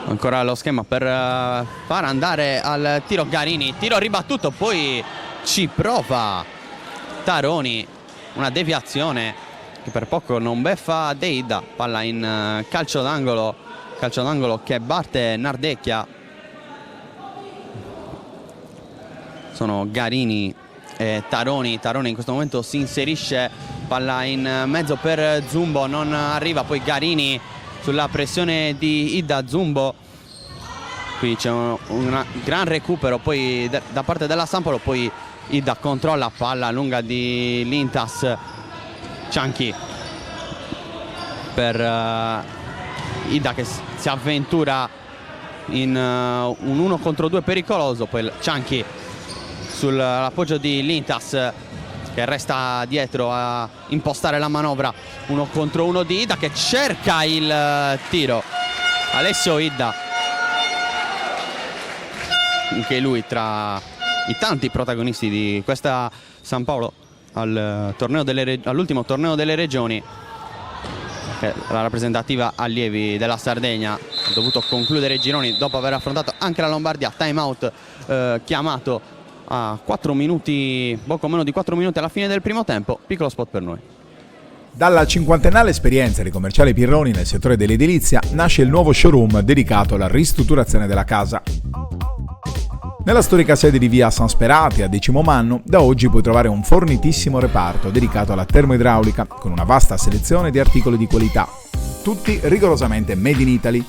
Ancora lo schema per far andare al tiro Garini, tiro ribattuto, poi ci prova Taroni, una deviazione che per poco non beffa Deida, palla in calcio d'angolo che batte Nardecchia. Sono Garini e Taroni in questo momento si inserisce, palla in mezzo per Zumbo, non arriva, poi Garini sulla pressione di Idda, Zumbo, qui c'è un gran recupero poi da parte della San Paolo, poi Idda controlla, palla lunga di Lintas, Cianchi per Idda che si avventura in un 1 contro 2 pericoloso, poi Cianchi sull'appoggio di Lintas che resta dietro a impostare la manovra, 1 contro 1 di Idda che cerca il tiro. Alessio Idda, anche lui tra i tanti protagonisti di questa San Paolo all'ultimo torneo delle regioni. La rappresentativa allievi della Sardegna ha dovuto concludere i gironi dopo aver affrontato anche la Lombardia. Time out chiamato a 4 minuti, poco meno di 4 minuti alla fine del primo tempo. Piccolo spot per noi. Dalla cinquantennale esperienza di commerciale Pirroni nel settore dell'edilizia nasce il nuovo showroom dedicato alla ristrutturazione della casa. Nella storica sede di via San Sperati a Decimomannu, da oggi puoi trovare un fornitissimo reparto dedicato alla termoidraulica con una vasta selezione di articoli di qualità, tutti rigorosamente made in Italy.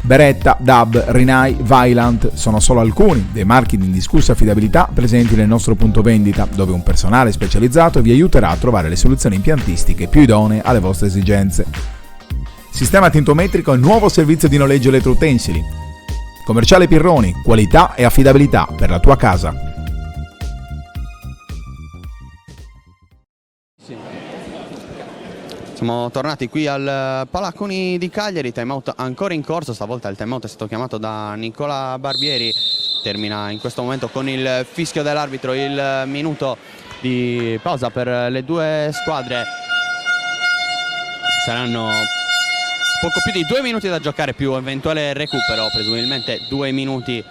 Beretta, DAB, Rinnai, Vaillant sono solo alcuni dei marchi di indiscussa affidabilità presenti nel nostro punto vendita, dove un personale specializzato vi aiuterà a trovare le soluzioni impiantistiche più idonee alle vostre esigenze. Sistema tintometrico e nuovo servizio di noleggio elettroutensili. Commerciale Pirroni, qualità e affidabilità per la tua casa. Siamo tornati qui al Palacconi di Cagliari, timeout ancora in corso, stavolta il timeout è stato chiamato da Nicola Barbieri. Termina in questo momento con il fischio dell'arbitro il minuto di pausa per le due squadre. Saranno poco più di 2 minuti da giocare più eventuale recupero, presumibilmente 2 minuti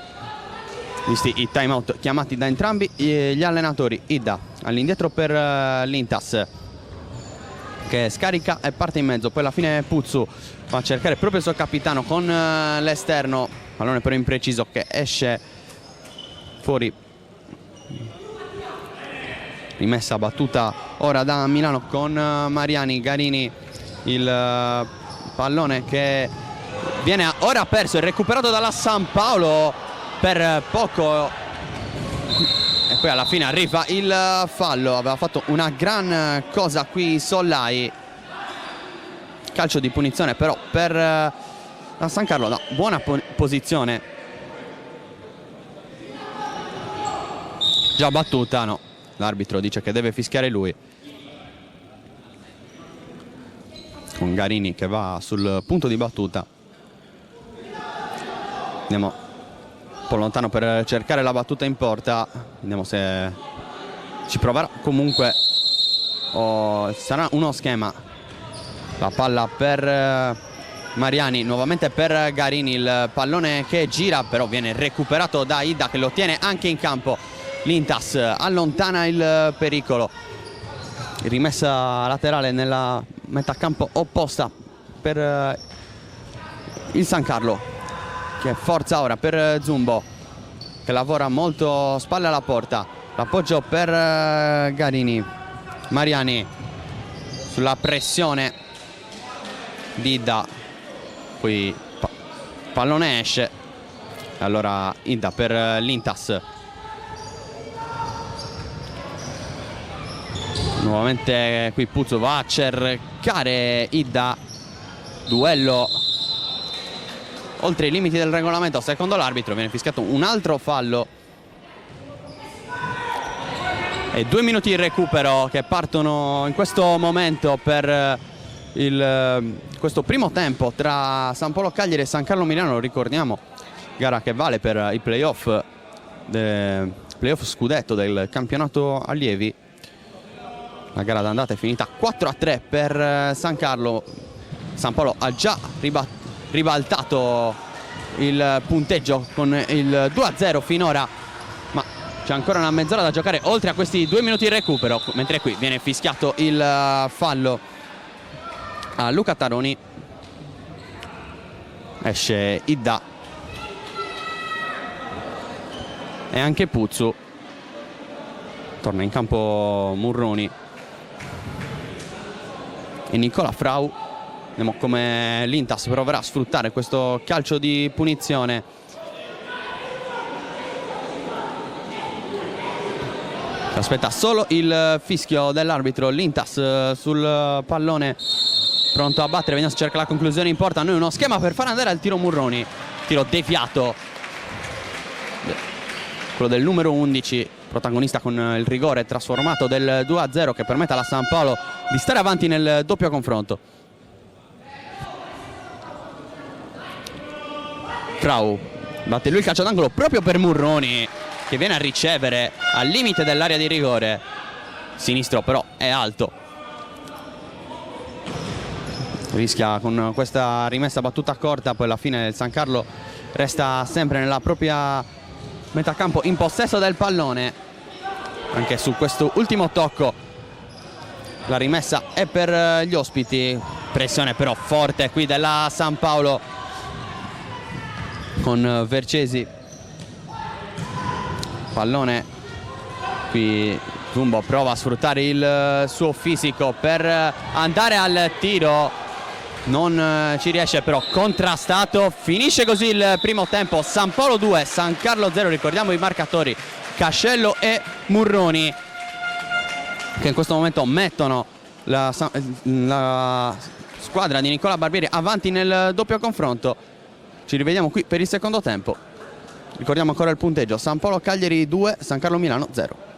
visti i time out chiamati da entrambi gli allenatori. Idda all'indietro per l'Intas, che scarica e parte in mezzo, poi alla fine Puzzu va a cercare proprio il suo capitano con l'esterno, pallone però impreciso che esce fuori. Rimessa battuta ora da Milano con Mariani. Garini, il pallone che viene ora perso e recuperato dalla San Paolo per poco, e poi alla fine arriva il fallo. Aveva fatto una gran cosa qui Sollai, calcio di punizione però per la San Carlo. No, buona posizione, già battuta, no, l'arbitro dice che deve fischiare lui, con Garini che va sul punto di battuta. Andiamo un po' lontano per cercare la battuta in porta, vediamo se ci proverà. Comunque sarà uno schema. La palla per Mariani, nuovamente per Garini, il pallone che gira però viene recuperato da Idda, che lo tiene anche in campo. L'Intas allontana il pericolo, rimessa laterale nella metà campo opposta per il San Carlo, che forza ora per Zumbo, che lavora molto spalle alla porta. L'appoggio per Garini. Mariani sulla pressione di Idda, poi pallone esce, allora Idda per l'Intas. Nuovamente qui Puzzo va a cercare Idda, duello oltre i limiti del regolamento. Secondo l'arbitro viene fischiato un altro fallo e 2 minuti di recupero che partono in questo momento per questo primo tempo tra San Polo Cagliari e San Carlo Milano. Lo ricordiamo, gara che vale per i playoff scudetto del campionato allievi. La gara d'andata è finita 4-3 per San Carlo. San Paolo ha già ribaltato il punteggio con il 2-0 finora, ma c'è ancora una mezz'ora da giocare oltre a questi 2 minuti di recupero, mentre qui viene fischiato il fallo a Luca Taroni. Esce Idda e anche Puzzu. Torna in campo Murroni e Nicola Frau. Vediamo come l'Intas proverà a sfruttare questo calcio di punizione. Aspetta solo il fischio dell'arbitro. L'Intas sul pallone, pronto a battere. Vediamo se cerca la conclusione in porta. Noi uno schema per far andare al tiro Murroni. Tiro deviato, quello del numero 11, protagonista con il rigore trasformato del 2-0, che permette alla San Paolo di stare avanti nel doppio confronto. Frau batte lui il calcio d'angolo proprio per Murroni, che viene a ricevere al limite dell'area di rigore. Sinistro però è alto, rischia con questa rimessa battuta corta. Poi alla fine il San Carlo resta sempre nella propria metà campo, in possesso del pallone. Anche su questo ultimo tocco la rimessa è per gli ospiti. Pressione però forte qui della San Paolo con Vercesi. Pallone qui, Zumbo prova a sfruttare il suo fisico per andare al tiro, non ci riesce però, contrastato. Finisce così il primo tempo. San Paolo 2, San Carlo 0. Ricordiamo i marcatori: Cascello e Murroni, che in questo momento mettono la squadra di Nicola Barbieri avanti nel doppio confronto. Ci rivediamo qui per il secondo tempo. Ricordiamo ancora il punteggio: San Polo Cagliari 2, San Carlo Milano 0.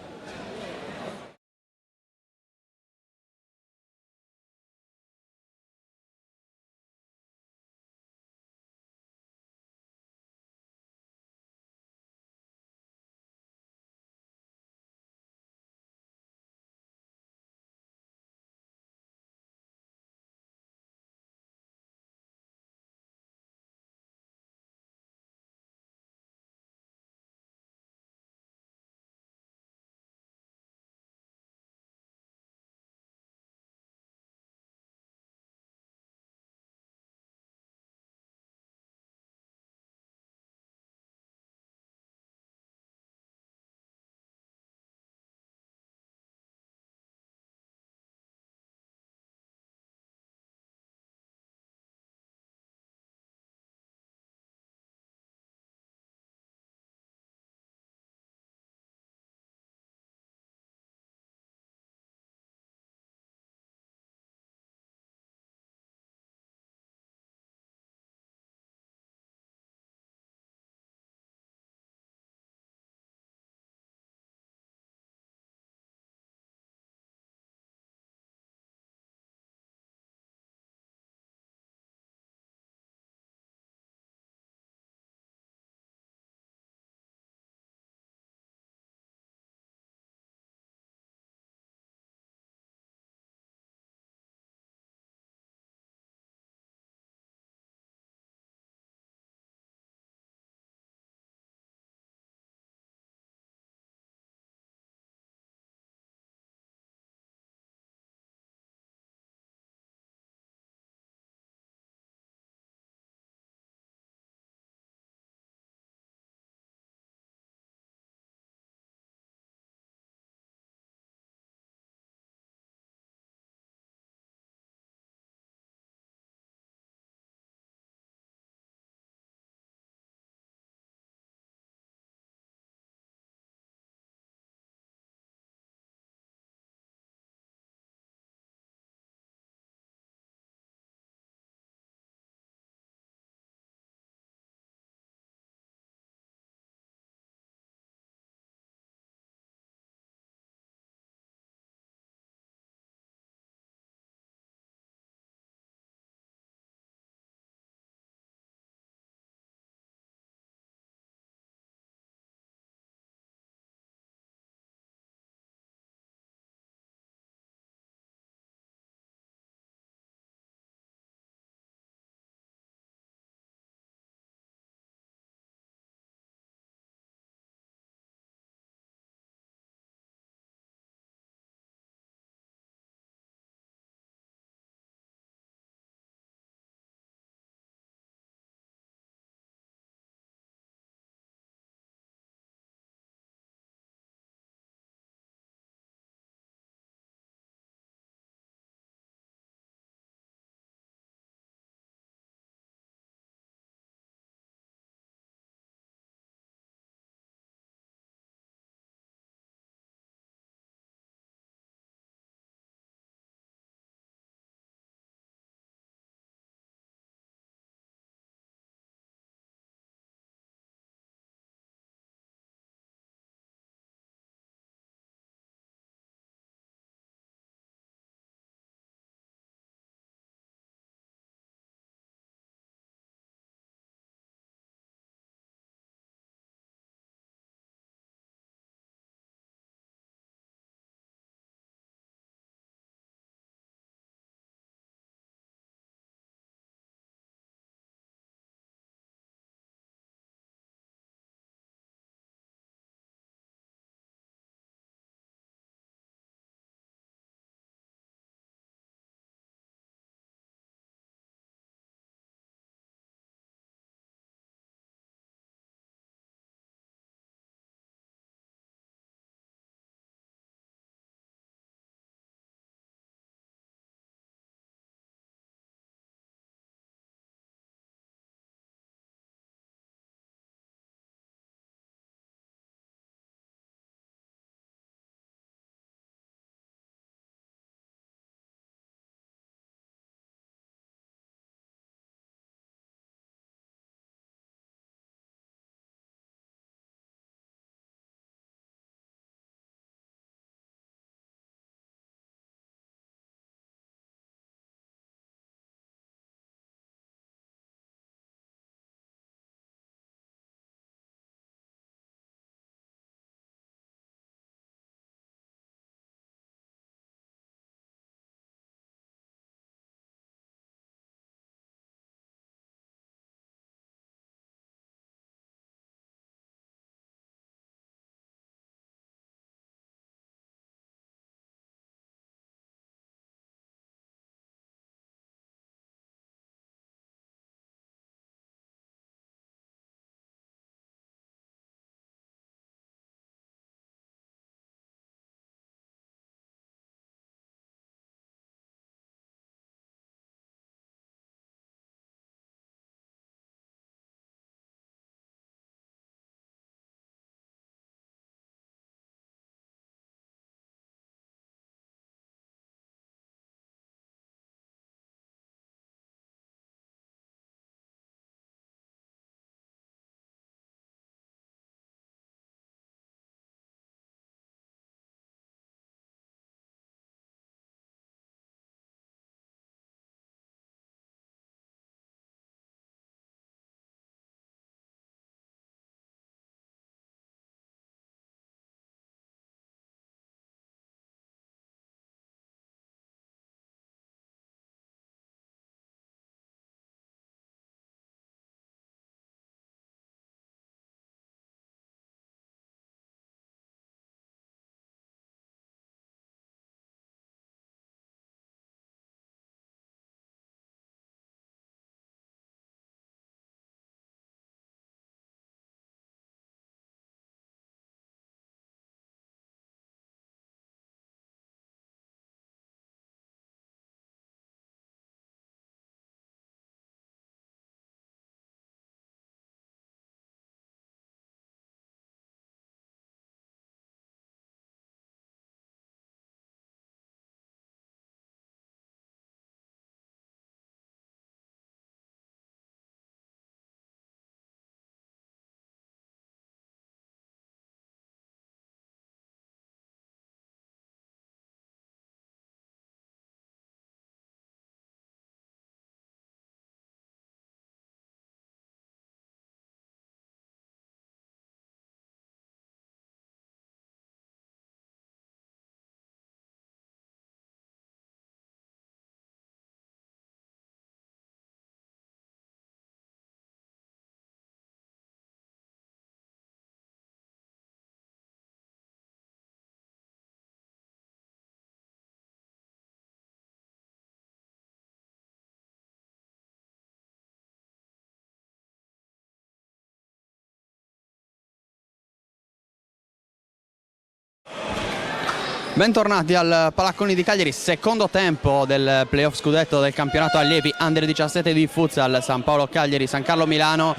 Bentornati al Palacconi di Cagliari, secondo tempo del playoff scudetto del campionato allievi Under 17 di futsal San Paolo Cagliari, San Carlo Milano.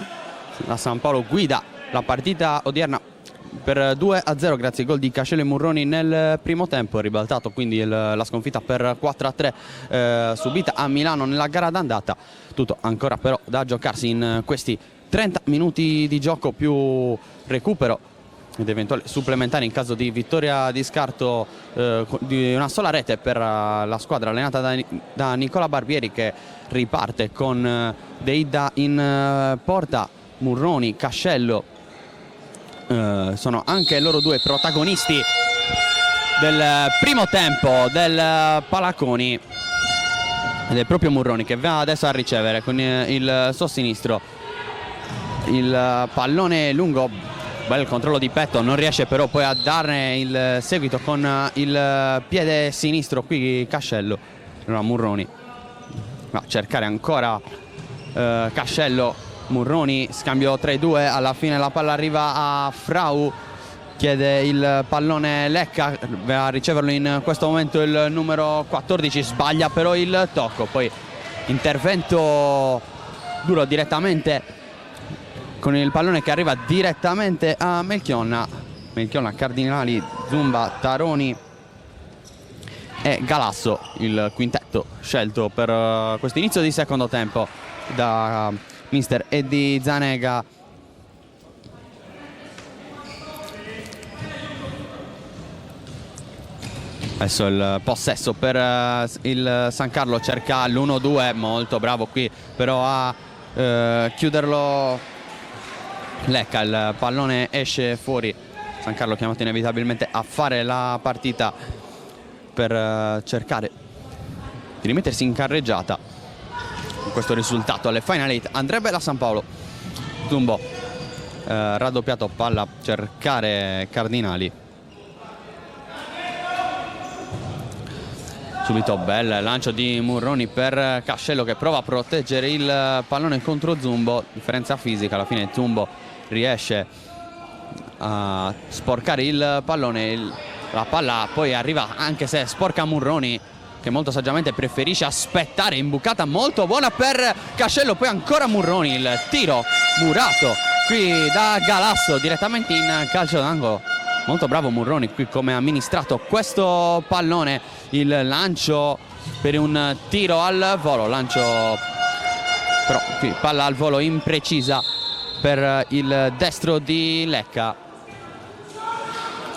La San Paolo guida la partita odierna per 2-0 grazie ai gol di Cascello e Murroni nel primo tempo, ribaltato quindi la sconfitta per 4-3 subita a Milano nella gara d'andata. Tutto ancora però da giocarsi in questi 30 minuti di gioco più recupero ed eventuale supplementare in caso di vittoria di scarto di una sola rete per la squadra allenata da Nicola Barbieri, che riparte con Deida in porta. Murroni, Cascello sono anche loro due protagonisti del primo tempo del Palacconi, ed è proprio Murroni che va adesso a ricevere con il suo sinistro il pallone lungo. Bel controllo di petto, non riesce però poi a dare il seguito con il piede sinistro qui Cascello. Allora Murroni va a cercare ancora Cascello, Murroni, scambio tra i due, alla fine la palla arriva a Frau, chiede il pallone Lecca, va a riceverlo in questo momento il numero 14, sbaglia però il tocco, poi intervento duro direttamente con il pallone che arriva direttamente a Melchionna, Cardinali, Zumba, Taroni e Galasso, il quintetto scelto per questo inizio di secondo tempo da mister Eddie Zanega. Adesso il possesso per il San Carlo, cerca l'1-2, molto bravo qui però a chiuderlo Lecca, il pallone esce fuori. San Carlo chiamato inevitabilmente a fare la partita per cercare di rimettersi in carreggiata. Con questo risultato alle Final 8 andrebbe la San Paolo. Zumbo raddoppiato, palla a cercare Cardinali. Subito bel lancio di Murroni per Cascello che prova a proteggere il pallone contro Zumbo. Differenza fisica, alla fine Zumbo riesce a sporcare il pallone. La palla poi arriva, anche se sporca Murroni, che molto saggiamente preferisce aspettare. Imbucata molto buona per Cascello, poi ancora Murroni, il tiro murato qui da Galasso direttamente in calcio d'angolo. Molto bravo Murroni qui come ha amministrato questo pallone. Il lancio per un tiro al volo, lancio però qui palla al volo imprecisa per il destro di Lecca.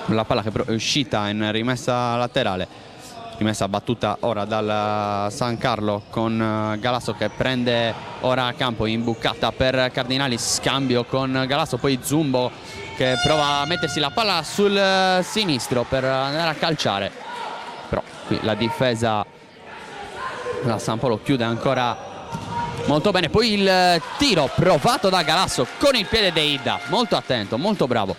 La palla che però è uscita in rimessa laterale, rimessa battuta ora dal San Carlo con Galasso che prende ora a campo, imbucata per Cardinali, scambio con Galasso, poi Zumbo che prova a mettersi la palla sul sinistro per andare a calciare, però qui la difesa la San Paolo chiude ancora molto bene. Poi il tiro provato da Galasso con il piede Deida, molto attento, molto bravo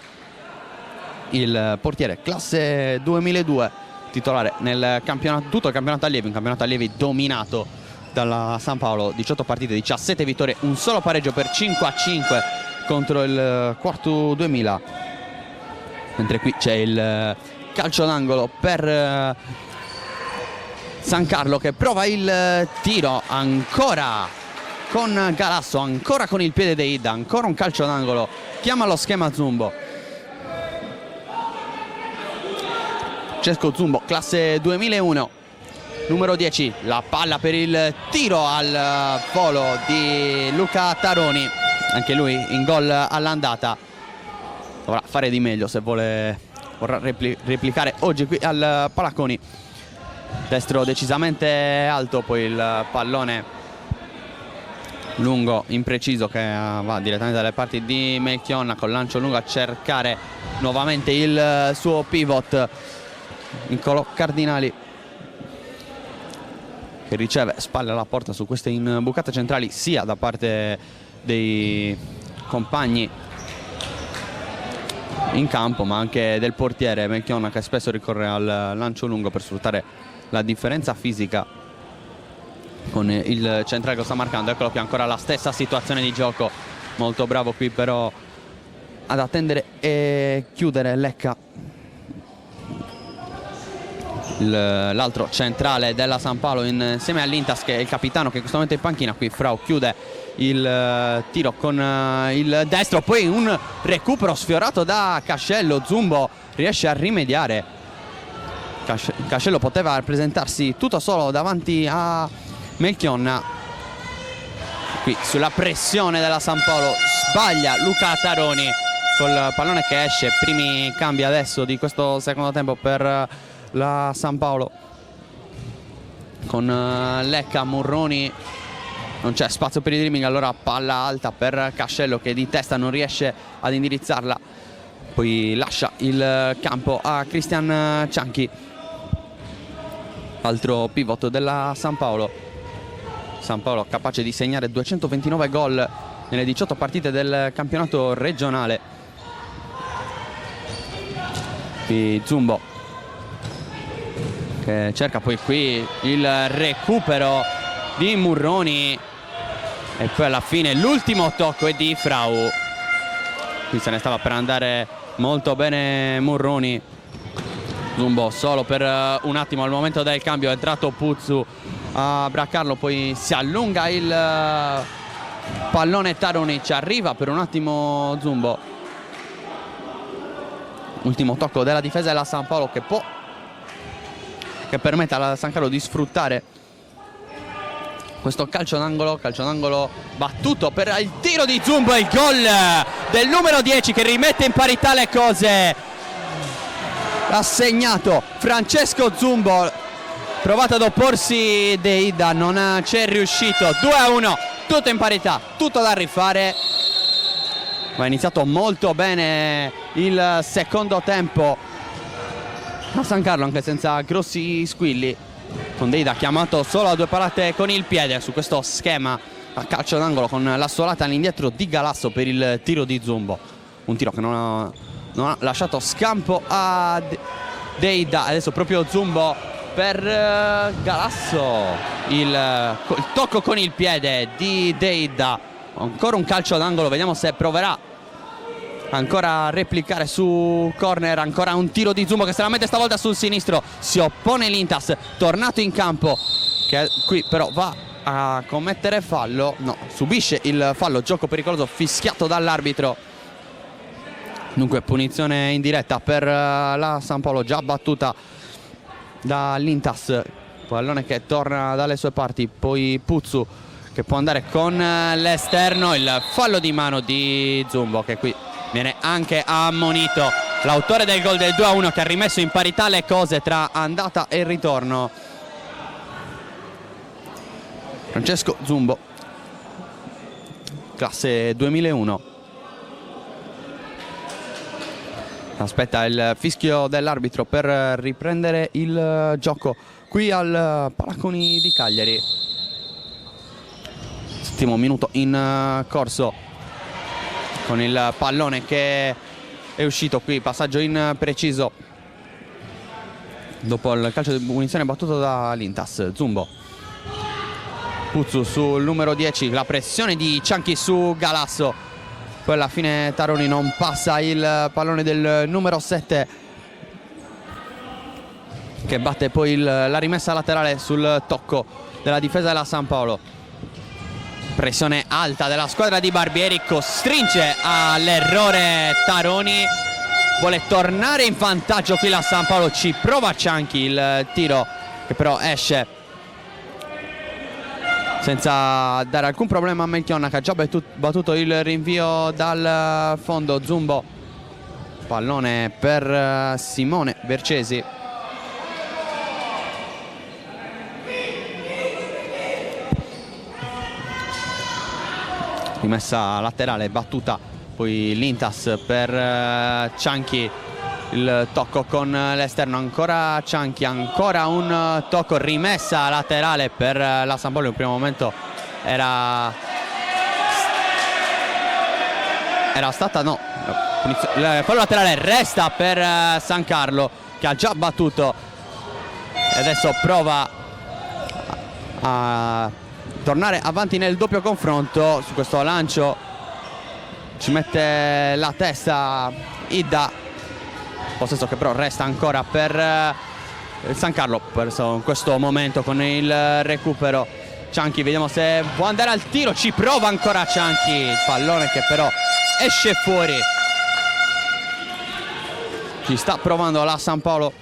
il portiere, classe 2002, titolare nel campionato, tutto il campionato allievi, un campionato allievi dominato dalla San Paolo, 18 partite, 17 vittorie, un solo pareggio per 5-5 contro il Quartu 2000. Mentre qui c'è il calcio d'angolo per San Carlo che prova il tiro ancora con Galasso, ancora con il piede Deida, ancora un calcio d'angolo, chiama lo schema Zumbo. Cesco Zumbo, classe 2001, numero 10, la palla per il tiro al volo di Luca Taroni, anche lui in gol all'andata. Dovrà fare di meglio se vorrà replicare oggi qui al Palacconi. Destro decisamente alto, poi il pallone lungo impreciso che va direttamente dalle parti di Melchionna, con lancio lungo a cercare nuovamente il suo pivot Niccolò Cardinali, che riceve spalle alla porta su queste imbucate centrali sia da parte dei compagni in campo ma anche del portiere Melchionna, che spesso ricorre al lancio lungo per sfruttare la differenza fisica con il centrale che lo sta marcando. Eccolo qui, ancora la stessa situazione di gioco, molto bravo qui però ad attendere e chiudere Lecca. l'altro centrale della San Paolo insieme all'Intas, che è il capitano, che in questo momento è in panchina. Qui Frau chiude il tiro con il destro, poi un recupero sfiorato da Cascello. Zumbo riesce a rimediare. Cascello poteva presentarsi tutto solo davanti a Melchionna. Qui sulla pressione della San Paolo sbaglia Luca Taroni col pallone che esce. Primi cambi adesso di questo secondo tempo per la San Paolo, con Lecca, Murroni, non c'è spazio per i dribbling, allora palla alta per Cascello che di testa non riesce ad indirizzarla, poi lascia il campo a Cristian Cianchi, altro pivot della San Paolo. San Paolo capace di segnare 229 gol nelle 18 partite del campionato regionale. Qui Zumbo che cerca poi qui il recupero di Murroni e poi alla fine l'ultimo tocco è di Frau. Qui se ne stava per andare molto bene Murroni. Zumbo solo per un attimo al momento del cambio, è entrato Puzzu a braccarlo, poi si allunga il pallone. Taroni ci arriva per un attimo Zumbo. Ultimo tocco della difesa della San Paolo che permette alla San Carlo di sfruttare questo calcio d'angolo battuto per il tiro di Zumbo, il gol del numero 10 che rimette in parità le cose. Ha segnato Francesco Zumbo, provato ad opporsi Deida, non c'è riuscito. 2-1, tutto in parità, tutto da rifare. Ma ha iniziato molto bene il secondo tempo a San Carlo, anche senza grossi squilli, con Deida chiamato solo a 2 parate con il piede su questo schema a calcio d'angolo, con la suolata all'indietro di Galasso per il tiro di Zumbo. Un tiro che non ha lasciato scampo a Deida. Adesso proprio Zumbo per Galasso, il tocco con il piede di Deida. Ancora un calcio d'angolo, vediamo se proverà ancora a replicare su corner. Ancora un tiro di Zumbo che se la mette stavolta sul sinistro. Si oppone l'Intas, tornato in campo, che qui però va a commettere fallo. No, subisce il fallo, gioco pericoloso fischiato dall'arbitro. Dunque punizione in diretta per la San Paolo, già battuta dall'Intas. Pallone che torna dalle sue parti, poi Puzzu che può andare con l'esterno. Il fallo di mano di Zumbo, che qui viene anche ammonito l'autore del gol del 2-1, che ha rimesso in parità le cose tra andata e ritorno. Francesco Zumbo, classe 2001. Aspetta il fischio dell'arbitro per riprendere il gioco qui al Palacconi di Cagliari. Settimo minuto in corso, con il pallone che è uscito qui, passaggio impreciso dopo il calcio di punizione battuto dall'Intas. Zumbo, Puzzu sul numero 10, la pressione di Cianchi su Galasso, poi alla fine Taroni non passa il pallone del numero 7, che batte poi la rimessa laterale sul tocco della difesa della San Paolo. Pressione alta della squadra di Barbieri, costringe all'errore Taroni, vuole tornare in vantaggio qui la San Paolo, ci prova Cianchi, il tiro che però esce senza dare alcun problema a Melchionna, che ha già battuto il rinvio dal fondo. Zumbo, pallone per Simone Bercesi. Rimessa laterale battuta, poi l'Intas per Cianchi, il tocco con l'esterno, ancora Cianchi, ancora un tocco, rimessa laterale per la San Paolo. In un primo momento era stata no, il fallo laterale resta per San Carlo, che ha già battuto e adesso prova a tornare avanti nel doppio confronto. Su questo lancio ci mette la testa Idda, possesso che però resta ancora per San Carlo perso in questo momento con il recupero. Cianchi, vediamo se può andare al tiro, ci prova ancora Cianchi, il pallone che però esce fuori. Ci sta provando la San Paolo,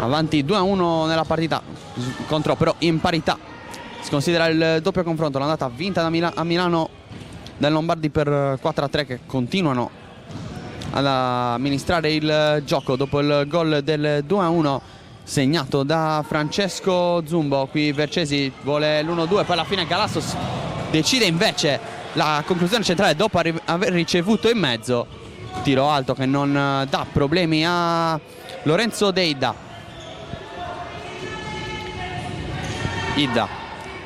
avanti 2-1 nella partita, contro però in parità. Si considera il doppio confronto, l'andata vinta a Milano dal Lombardi per 4-3, che continuano ad amministrare il gioco dopo il gol del 2-1 segnato da Francesco Zumbo. Qui Vercesi vuole l'1-2, poi alla fine Galassos decide invece la conclusione centrale dopo aver ricevuto in mezzo. Tiro alto che non dà problemi a Lorenzo De Idda.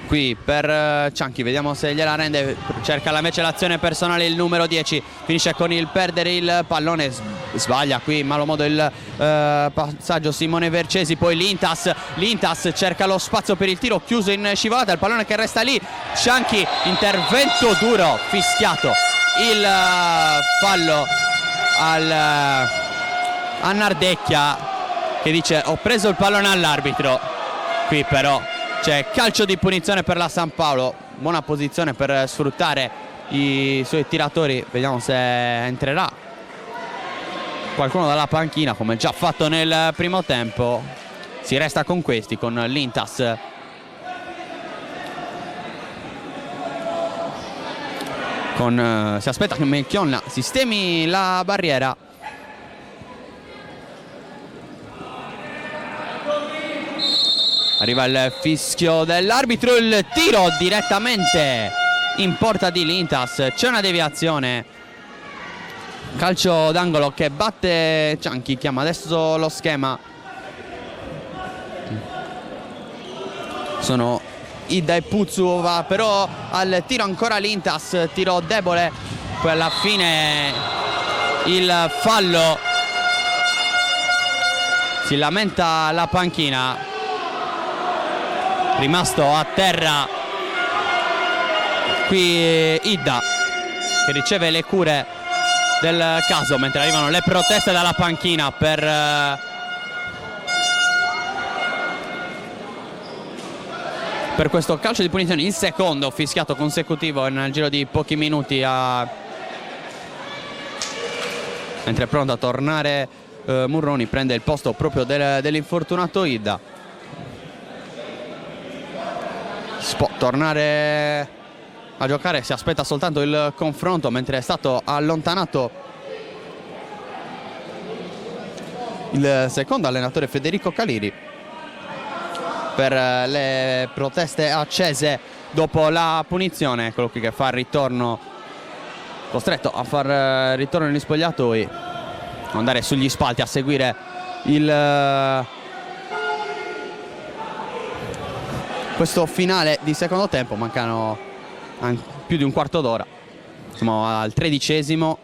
Qui per Cianchi, vediamo se gliela rende, cerca invece l'azione personale il numero 10, finisce con il perdere il pallone, sbaglia qui in malo modo il passaggio Simone Vercesi, poi Lintas cerca lo spazio per il tiro, chiuso in scivolata, il pallone che resta lì, Cianchi, intervento duro, fischiato il fallo a Nardecchia, che dice ho preso il pallone all'arbitro. Qui però c'è calcio di punizione per la San Paolo, buona posizione per sfruttare i suoi tiratori, vediamo se entrerà qualcuno dalla panchina come già fatto nel primo tempo. Si resta con questi, con Lintas, si aspetta che Melchionna sistemi la barriera. Arriva il fischio dell'arbitro, il tiro direttamente in porta di Lintas, c'è una deviazione, calcio d'angolo che batte Cianchi, chiama adesso lo schema. Sono Idda e Puzzu, va però al tiro ancora Lintas, tiro debole, poi alla fine il fallo, si lamenta la panchina. Rimasto a terra qui Idda, che riceve le cure del caso mentre arrivano le proteste dalla panchina per questo calcio di punizione, il secondo fischiato consecutivo nel giro di pochi minuti, mentre è pronto a tornare Murroni, prende il posto proprio dell'infortunato Idda. Può tornare a giocare, si aspetta soltanto il confronto, mentre è stato allontanato il secondo allenatore Federico Caliri per le proteste accese dopo la punizione. Quello qui che fa il ritorno, costretto a far ritorno negli spogliatoi, andare sugli spalti a seguire questo finale di secondo tempo. Mancano più di un quarto d'ora, siamo al 13°,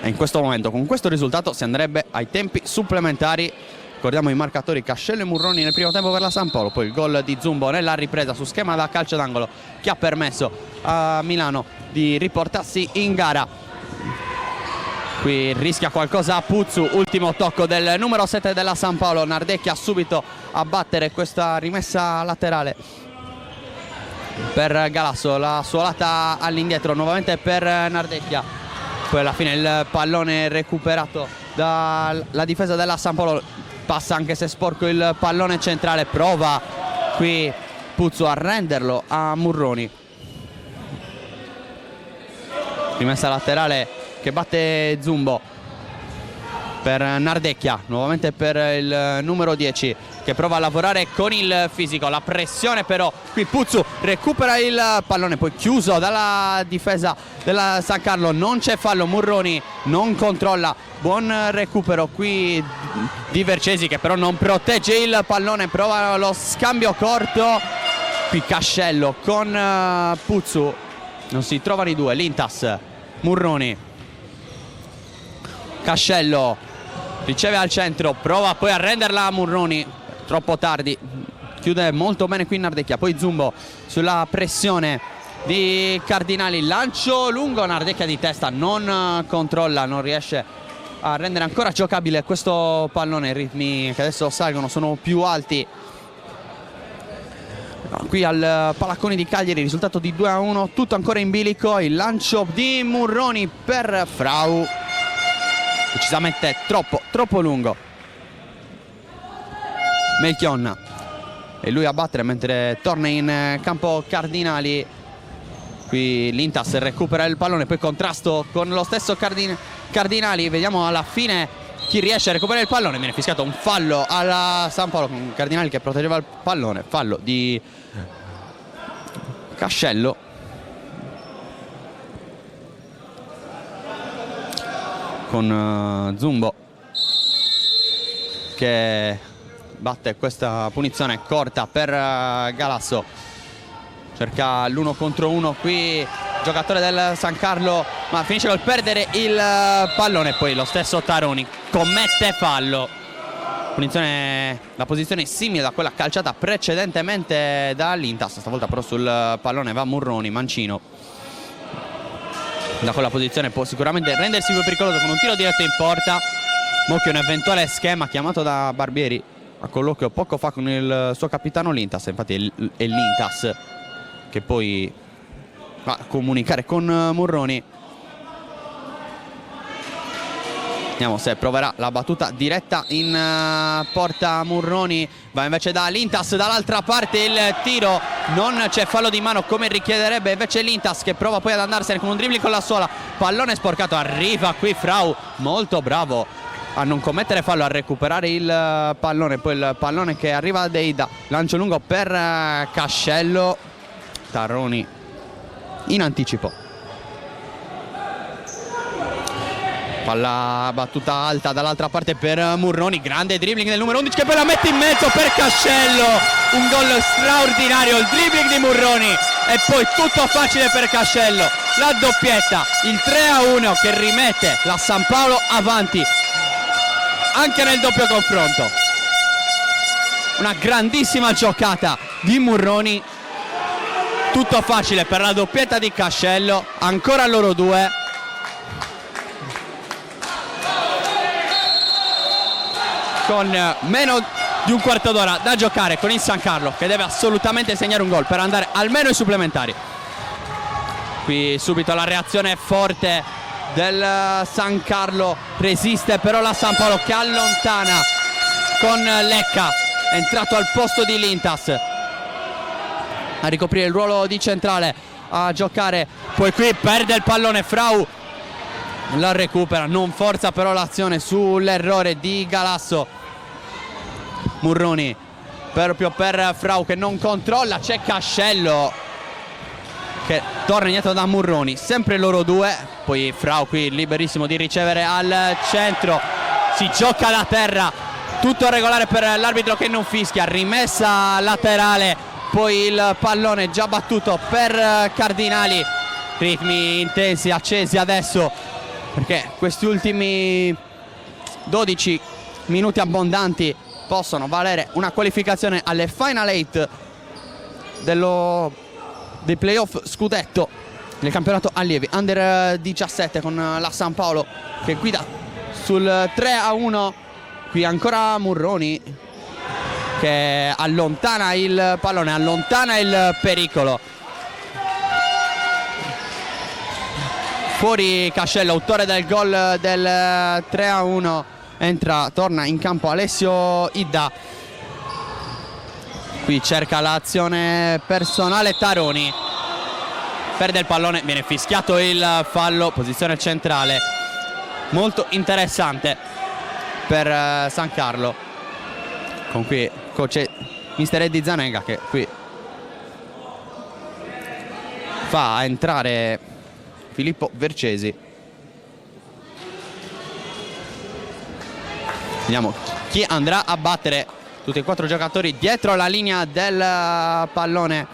e in questo momento con questo risultato si andrebbe ai tempi supplementari. Ricordiamo i marcatori: Cascello e Murroni nel primo tempo per la San Paolo, poi il gol di Zumbo nella ripresa su schema da calcio d'angolo che ha permesso a Milano di riportarsi in gara. Qui rischia qualcosa a Puzzu, ultimo tocco del numero 7 della San Paolo, Nardecchia subito a battere questa rimessa laterale per Galasso, la suolata all'indietro nuovamente per Nardecchia, poi alla fine il pallone recuperato dalla difesa della San Paolo, passa anche se sporco il pallone centrale, prova qui Puzzu a renderlo a Murroni, rimessa laterale che batte Zumbo per Nardecchia, nuovamente per il numero 10 che prova a lavorare con il fisico, la pressione però qui Puzzu recupera il pallone, poi chiuso dalla difesa della San Carlo, non c'è fallo, Murroni non controlla, buon recupero qui di Vercesi che però non protegge il pallone, prova lo scambio corto, qui Cascello con Puzzu, non si trovano i due, Lintas, Murroni, Cascello riceve al centro, prova poi a renderla a Murroni, troppo tardi, chiude molto bene qui Nardecchia, poi Zumbo sulla pressione di Cardinali, lancio lungo, Nardecchia di testa non controlla, non riesce a rendere ancora giocabile questo pallone. I ritmi che adesso salgono sono più alti qui al Palacconi di Cagliari, risultato di 2-1, tutto ancora in bilico. Il lancio di Murroni per Frau, decisamente troppo lungo. Melchionna e lui a battere mentre torna in campo Cardinali. Qui l'Intas recupera il pallone, poi contrasto con lo stesso Cardinali. Vediamo alla fine chi riesce a recuperare il pallone. Viene fischiato un fallo alla San Paolo con Cardinali che proteggeva il pallone. Fallo di Cascello. Con Zumbo che batte questa punizione corta per Galasso. Cerca l'1 contro 1 qui giocatore del San Carlo, ma finisce col perdere il pallone. Poi lo stesso Taroni commette fallo. La posizione è simile a quella calciata precedentemente dall'Intas, stavolta però sul pallone va Murroni. Mancino da quella posizione può sicuramente rendersi più pericoloso con un tiro diretto in porta. Mo che un eventuale schema chiamato da Barbieri a colloquio poco fa con il suo capitano l'Intas. Infatti è l'Intas che poi va a comunicare con Murroni. Vediamo se proverà la battuta diretta in porta Murroni. Va invece da l'Intas dall'altra parte il tiro. Non c'è fallo di mano come richiederebbe invece l'Intas, che prova poi ad andarsene con un dribbling con la sola. Pallone sporcato, arriva qui Frau, molto bravo a non commettere fallo, a recuperare il pallone. Poi il pallone che arriva da Deida. Lancio lungo per Cascello. Tarroni in anticipo. Palla battuta alta dall'altra parte per Murroni. Grande dribbling del numero 11 che poi la mette in mezzo per Cascello. Un gol straordinario, il dribbling di Murroni. E poi tutto facile per Cascello. La doppietta, il 3-1 che rimette la San Paolo avanti anche nel doppio confronto. Una grandissima giocata di Murroni. Tutto facile per la doppietta di Cascello. Ancora loro due. Con meno di un quarto d'ora da giocare con il San Carlo, che deve assolutamente segnare un gol per andare almeno ai supplementari. Qui subito la reazione forte del San Carlo. Resiste però la San Paolo che allontana con Lecca, entrato al posto di l'Intas a ricoprire il ruolo di centrale, a giocare. Poi qui perde il pallone Frau, la recupera, non forza però l'azione sull'errore di Galasso. Murroni proprio per Frau che non controlla. C'è Cascello che torna indietro da Murroni, sempre loro due. Poi Frau qui liberissimo di ricevere al centro, si gioca da terra, tutto regolare per l'arbitro che non fischia. Rimessa laterale, poi il pallone già battuto per Cardinali. Ritmi intensi, accesi adesso, perché questi ultimi 12 minuti abbondanti possono valere una qualificazione alle Final 8 dei playoff scudetto nel campionato allievi Under 17, con la San Paolo che guida sul 3-1. Qui ancora Murroni che allontana il pallone, allontana il pericolo. Fuori Cascello, autore del gol del 3-1. Torna in campo Alessio Idda. Qui cerca l'azione personale Taroni. Perde il pallone, viene fischiato il fallo, posizione centrale. Molto interessante per San Carlo. Con qui coach mister Eddie Zanega che qui fa entrare Filippo Vercesi. Vediamo chi andrà a battere tutti e quattro giocatori dietro la linea del pallone.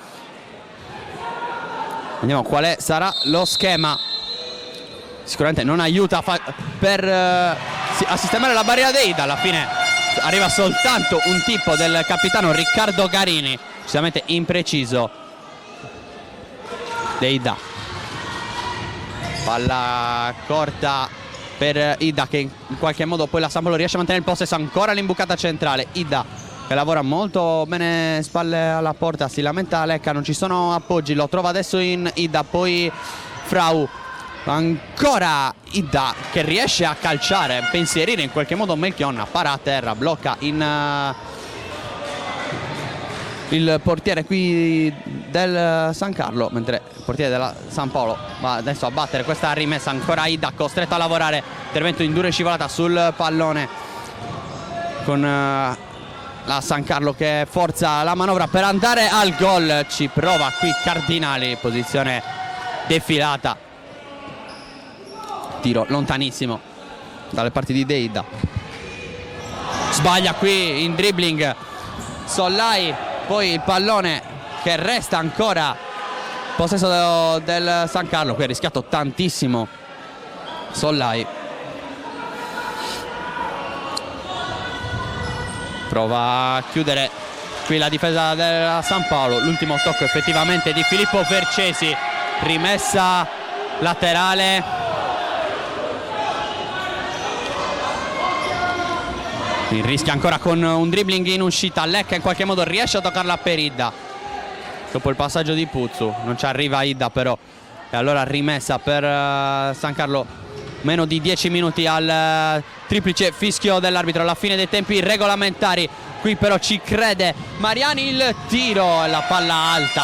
Vediamo quale sarà lo schema. Sicuramente non aiuta a sistemare la barriera Deida. Alla fine arriva soltanto un tipo del capitano Riccardo Garini, decisamente impreciso. Deida, palla corta per Idda, che in qualche modo poi la San Paolo riesce a mantenere il possesso. Ancora l'imbucata centrale, Idda che lavora molto bene, spalle alla porta, si lamenta Lecca, non ci sono appoggi, lo trova adesso in Idda, poi Frau, ancora Idda che riesce a calciare, pensierire in qualche modo Melchionna, para a terra, blocca in il portiere qui del San Carlo, mentre il portiere della San Paolo va adesso a battere questa rimessa. Ancora Idda costretto a lavorare, intervento in dura scivolata sul pallone con la San Carlo che forza la manovra per andare al gol. Ci prova qui Cardinali, posizione defilata, tiro lontanissimo dalle parti di Deida, sbaglia qui in dribbling Sollai, poi il pallone che resta ancora possesso del San Carlo. Qui ha rischiato tantissimo Sollai, prova a chiudere qui la difesa del San Paolo. L'ultimo tocco effettivamente di Filippo Vercesi, rimessa laterale. Rischia ancora con un dribbling in uscita. Lecca in qualche modo riesce a toccarla per Idda dopo il passaggio di Puzzu, non ci arriva Idda però, e allora rimessa per San Carlo. Meno di 10 minuti al triplice fischio dell'arbitro alla fine dei tempi regolamentari. Qui però ci crede Mariani, il tiro e la palla alta.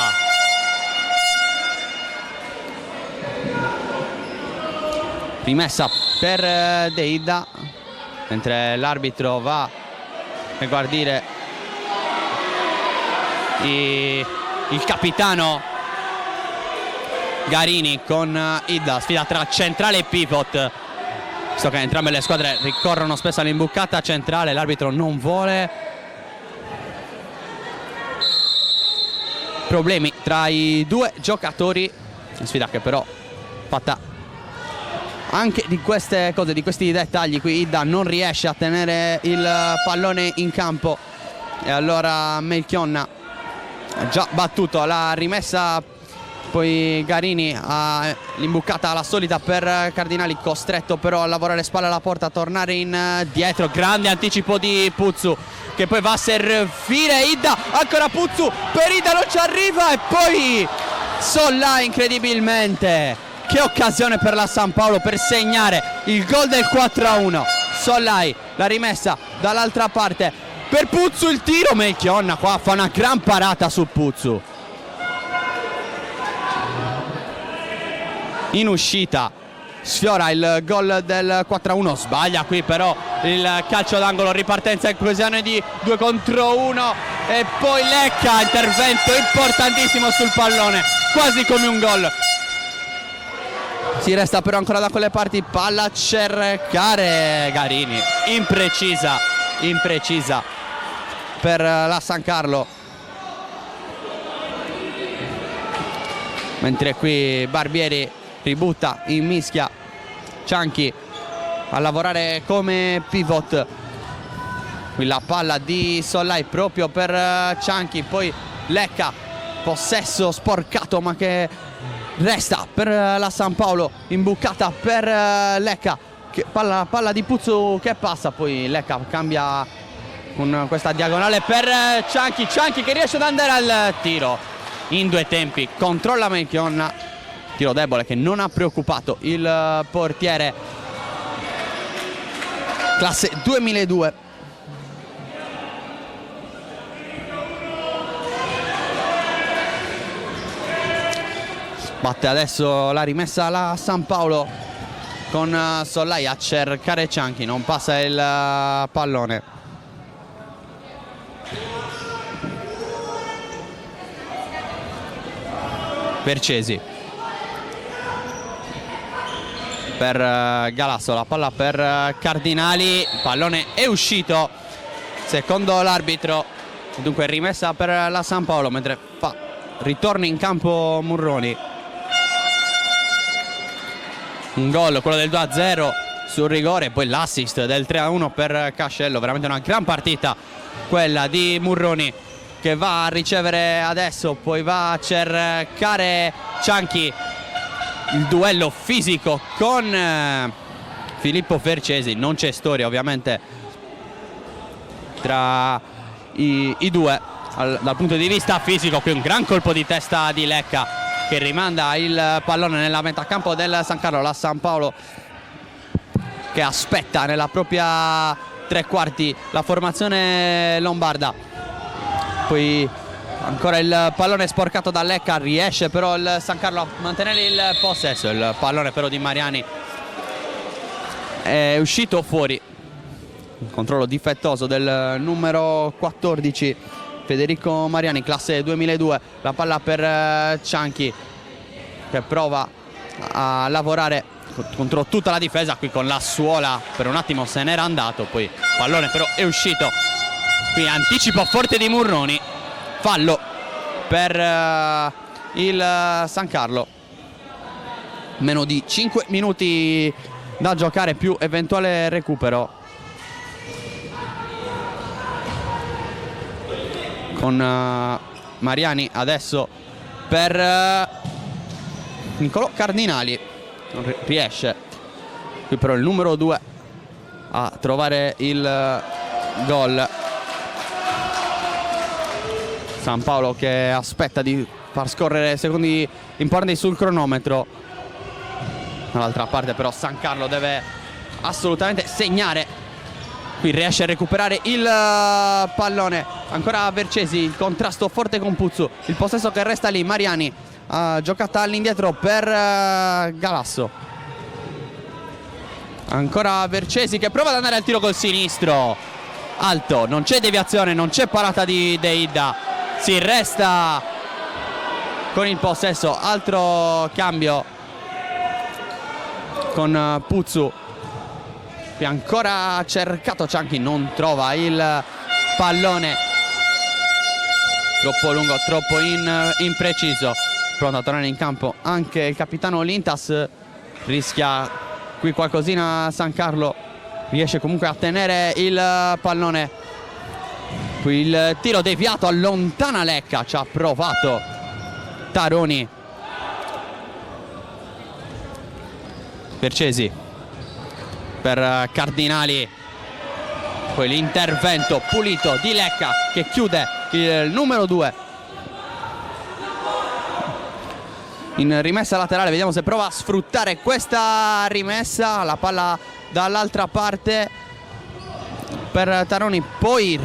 Rimessa per Deida, mentre l'arbitro va a guardare il capitano Garini con Idda. Sfida tra centrale e pivot, visto che entrambe le squadre ricorrono spesso all'imbucata centrale. L'arbitro non vuole problemi tra i due giocatori. Sfida che però fatta anche di queste cose, di questi dettagli. Qui Idda non riesce a tenere il pallone in campo e allora Melchionna ha già battuto la rimessa. Poi Garini ha l'imbucata la solita per Cardinali, costretto però a lavorare spalle alla porta, a tornare in dietro. Grande anticipo di Puzzu che poi va a servire Idda, ancora Puzzu per Idda, non ci arriva, e poi Solla incredibilmente. Che occasione per la San Paolo per segnare il gol del 4-1. Sollai, la rimessa dall'altra parte per Puzzu, il tiro. Melchionna qua fa una gran parata su Puzzu. In uscita sfiora il gol del 4-1, sbaglia qui però il calcio d'angolo, ripartenza e coesione di 2 contro 1 e poi Lecca, intervento importantissimo sul pallone, quasi come un gol. Si resta però ancora da quelle parti, palla a cercare Garini, imprecisa per la San Carlo, mentre qui Barbieri ributta in mischia Cianchi a lavorare come pivot. Qui la palla di Sollai proprio per Cianchi, poi Lecca, possesso sporcato ma che resta per la San Paolo, imbucata per Lecca, palla di Puzzu che passa, poi Lecca cambia con questa diagonale per Cianchi che riesce ad andare al tiro in 2 tempi, controlla Melchionna, tiro debole che non ha preoccupato il portiere, classe 2002. Batte adesso la rimessa alla San Paolo con Sollai a cercare Cianchi, non passa il pallone. Vercesi per Galasso, la palla per Cardinali, il pallone è uscito secondo l'arbitro, dunque rimessa per la San Paolo, mentre fa ritorno in campo Murroni. Un gol, quello del 2-0 sul rigore, poi l'assist del 3-1 per Cascello. Veramente una gran partita quella di Murroni, che va a ricevere adesso, poi va a cercare Cianchi. Il duello fisico con Filippo Vercesi. Non c'è storia ovviamente tra i due dal punto di vista fisico. Qui un gran colpo di testa di Lecca che rimanda il pallone nella metà campo del San Carlo. La San Paolo che aspetta nella propria tre quarti la formazione lombarda. Poi ancora il pallone sporcato da Lecca, riesce però il San Carlo a mantenere il possesso. Il pallone però di Mariani è uscito fuori. Il controllo difettoso del numero 14 Federico Mariani, classe 2002. La palla per Cianchi che prova a lavorare contro tutta la difesa. Qui con la suola per un attimo se n'era andato, poi il pallone però è uscito. Qui anticipo forte di Murroni, fallo per il San Carlo. Meno di 5 minuti da giocare più eventuale recupero. Con Mariani adesso per Niccolò Cardinali, non riesce qui però il numero 2 a trovare il gol. San Paolo che aspetta di far scorrere secondi importanti sul cronometro. Dall'altra parte però San Carlo deve assolutamente segnare. Qui riesce a recuperare il pallone. Ancora Vercesi, il contrasto forte con Puzzu. Il possesso che resta lì. Mariani giocata all'indietro per Galasso. Ancora Vercesi che prova ad andare al tiro col sinistro. Alto, non c'è deviazione, non c'è parata di Deida. Si resta con il possesso. Altro cambio con Puzzu. Qui ancora cercato Cianchi, non trova il pallone. Troppo lungo, troppo impreciso. Pronto a tornare in campo anche il capitano Lintas. Rischia qui qualcosina San Carlo. Riesce comunque a tenere il pallone. Qui il tiro deviato, allontana Lecca. Ci ha provato Taroni. Vercesi per Cardinali. Poi l'intervento pulito di Lecca che chiude il numero 2. In rimessa laterale, vediamo se prova a sfruttare questa rimessa. La palla dall'altra parte per Taroni. Poi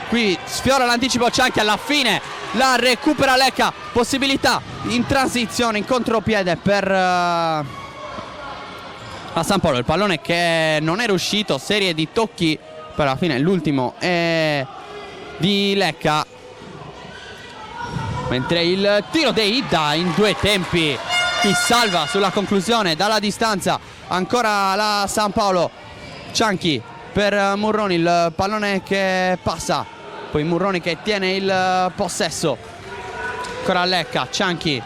qui sfiora l'anticipo Cianchi, alla fine la recupera Lecca. Possibilità in transizione, in contropiede per a San Paolo. Il pallone che non era uscito, serie di tocchi per alla fine l'ultimo è di Lecca, mentre il tiro di Ida in due tempi chi salva sulla conclusione dalla distanza. Ancora la San Paolo. Cianchi per Murroni, il pallone che passa, poi Murroni che tiene il possesso. Ancora Lecca, Cianchi,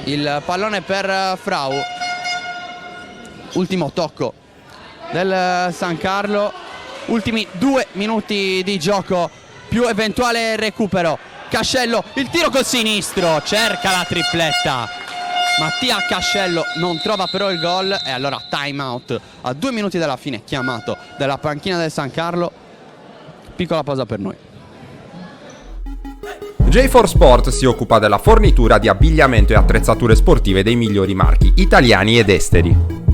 il pallone per Frau. Ultimo tocco del San Carlo. Ultimi 2 minuti di gioco più eventuale recupero. Cascello, il tiro col sinistro, cerca la tripletta. Mattia Cascello non trova però il gol e allora time out a 2 minuti dalla fine chiamato dalla panchina del San Carlo. Piccola pausa per noi. J4 Sport si occupa della fornitura di abbigliamento e attrezzature sportive dei migliori marchi italiani ed esteri.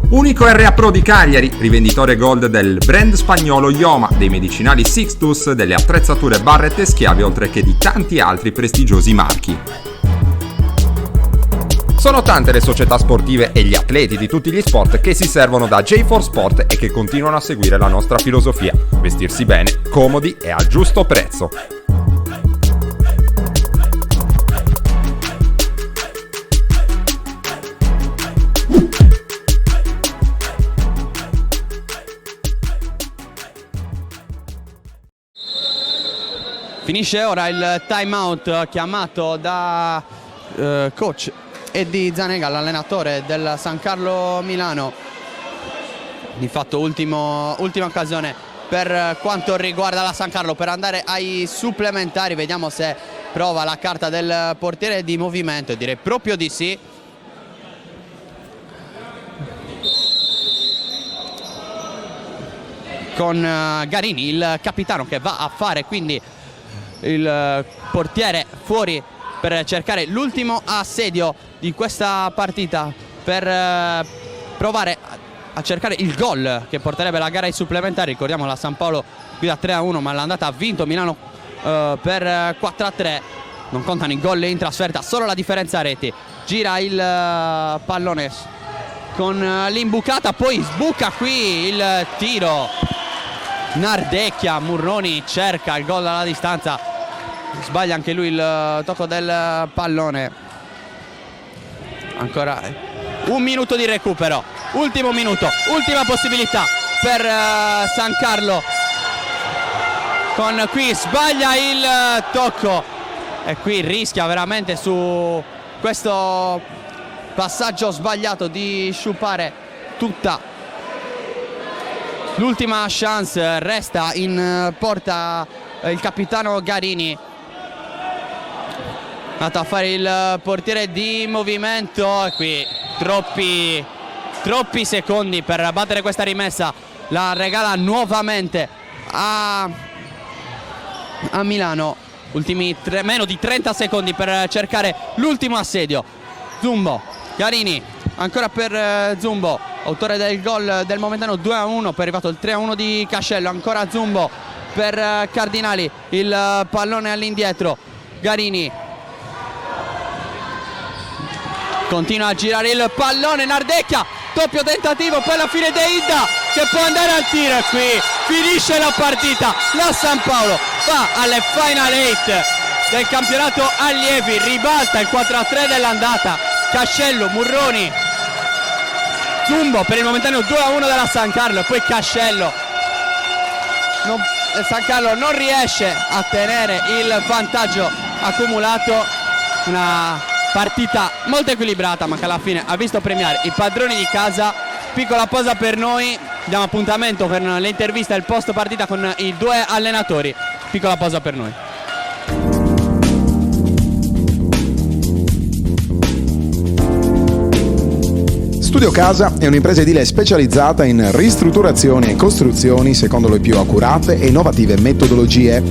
Unico RA Pro di Cagliari, rivenditore gold del brand spagnolo Ioma, dei medicinali Sixtus, delle attrezzature Barrett e Schiavi, oltre che di tanti altri prestigiosi marchi. Sono tante le società sportive e gli atleti di tutti gli sport che si servono da J4 Sport e che continuano a seguire la nostra filosofia: vestirsi bene, comodi e a giusto prezzo. Finisce ora il time out chiamato da coach Eddie Zanega, l'allenatore del San Carlo Milano. Di fatto ultima occasione per quanto riguarda la San Carlo per andare ai supplementari. Vediamo se prova la carta del portiere di movimento, direi proprio di sì. con Garini, il capitano, che va a fare quindi il portiere fuori per cercare l'ultimo assedio di questa partita, per provare a cercare il gol che porterebbe la gara ai supplementari. Ricordiamo, la San Paolo guida 3-1, ma l'andata ha vinto Milano per 4-3. Non contano i gol in trasferta, solo la differenza a reti. Gira il pallone con l'imbucata, poi sbuca qui il tiro. Nardecchia, Murroni cerca il gol dalla distanza, sbaglia anche lui il tocco del pallone. Ancora un minuto di recupero, ultimo minuto, ultima possibilità per San Carlo. Con qui sbaglia il tocco e qui rischia veramente su questo passaggio sbagliato di sciupare tutta l'ultima chance. Resta in porta il capitano Garini, andato a fare il portiere di movimento, e qui troppi secondi per battere questa rimessa. La regala nuovamente a Milano. Ultimi meno di 30 secondi per cercare l'ultimo assedio. Zumbo, Garini, ancora per Zumbo, autore del gol del momentano 2-1, poi è arrivato il 3-1 di Cascello. Ancora Zumbo per Cardinali, il pallone all'indietro. Garini continua a girare il pallone, Nardecchia, doppio tentativo, poi alla fine De Ida che può andare al tiro, e qui finisce la partita. La San Paolo va alle Final 8 del campionato allievi, ribalta il 4-3 dell'andata. Cascello, Murroni, Zumbo per il momentaneo 2-1 della San Carlo, e poi Cascello. San Carlo non riesce a tenere il vantaggio accumulato. Una partita molto equilibrata, ma che alla fine ha visto premiare i padroni di casa. Piccola pausa per noi, diamo appuntamento per le interviste e il post partita con i due allenatori. Piccola pausa per noi. Studio Casa è un'impresa edile specializzata in ristrutturazioni e costruzioni secondo le più accurate e innovative metodologie.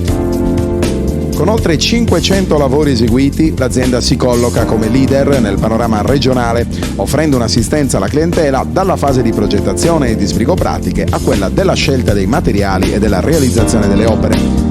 Con oltre 500 lavori eseguiti, l'azienda si colloca come leader nel panorama regionale, offrendo un'assistenza alla clientela dalla fase di progettazione e di sbrigo pratiche a quella della scelta dei materiali e della realizzazione delle opere.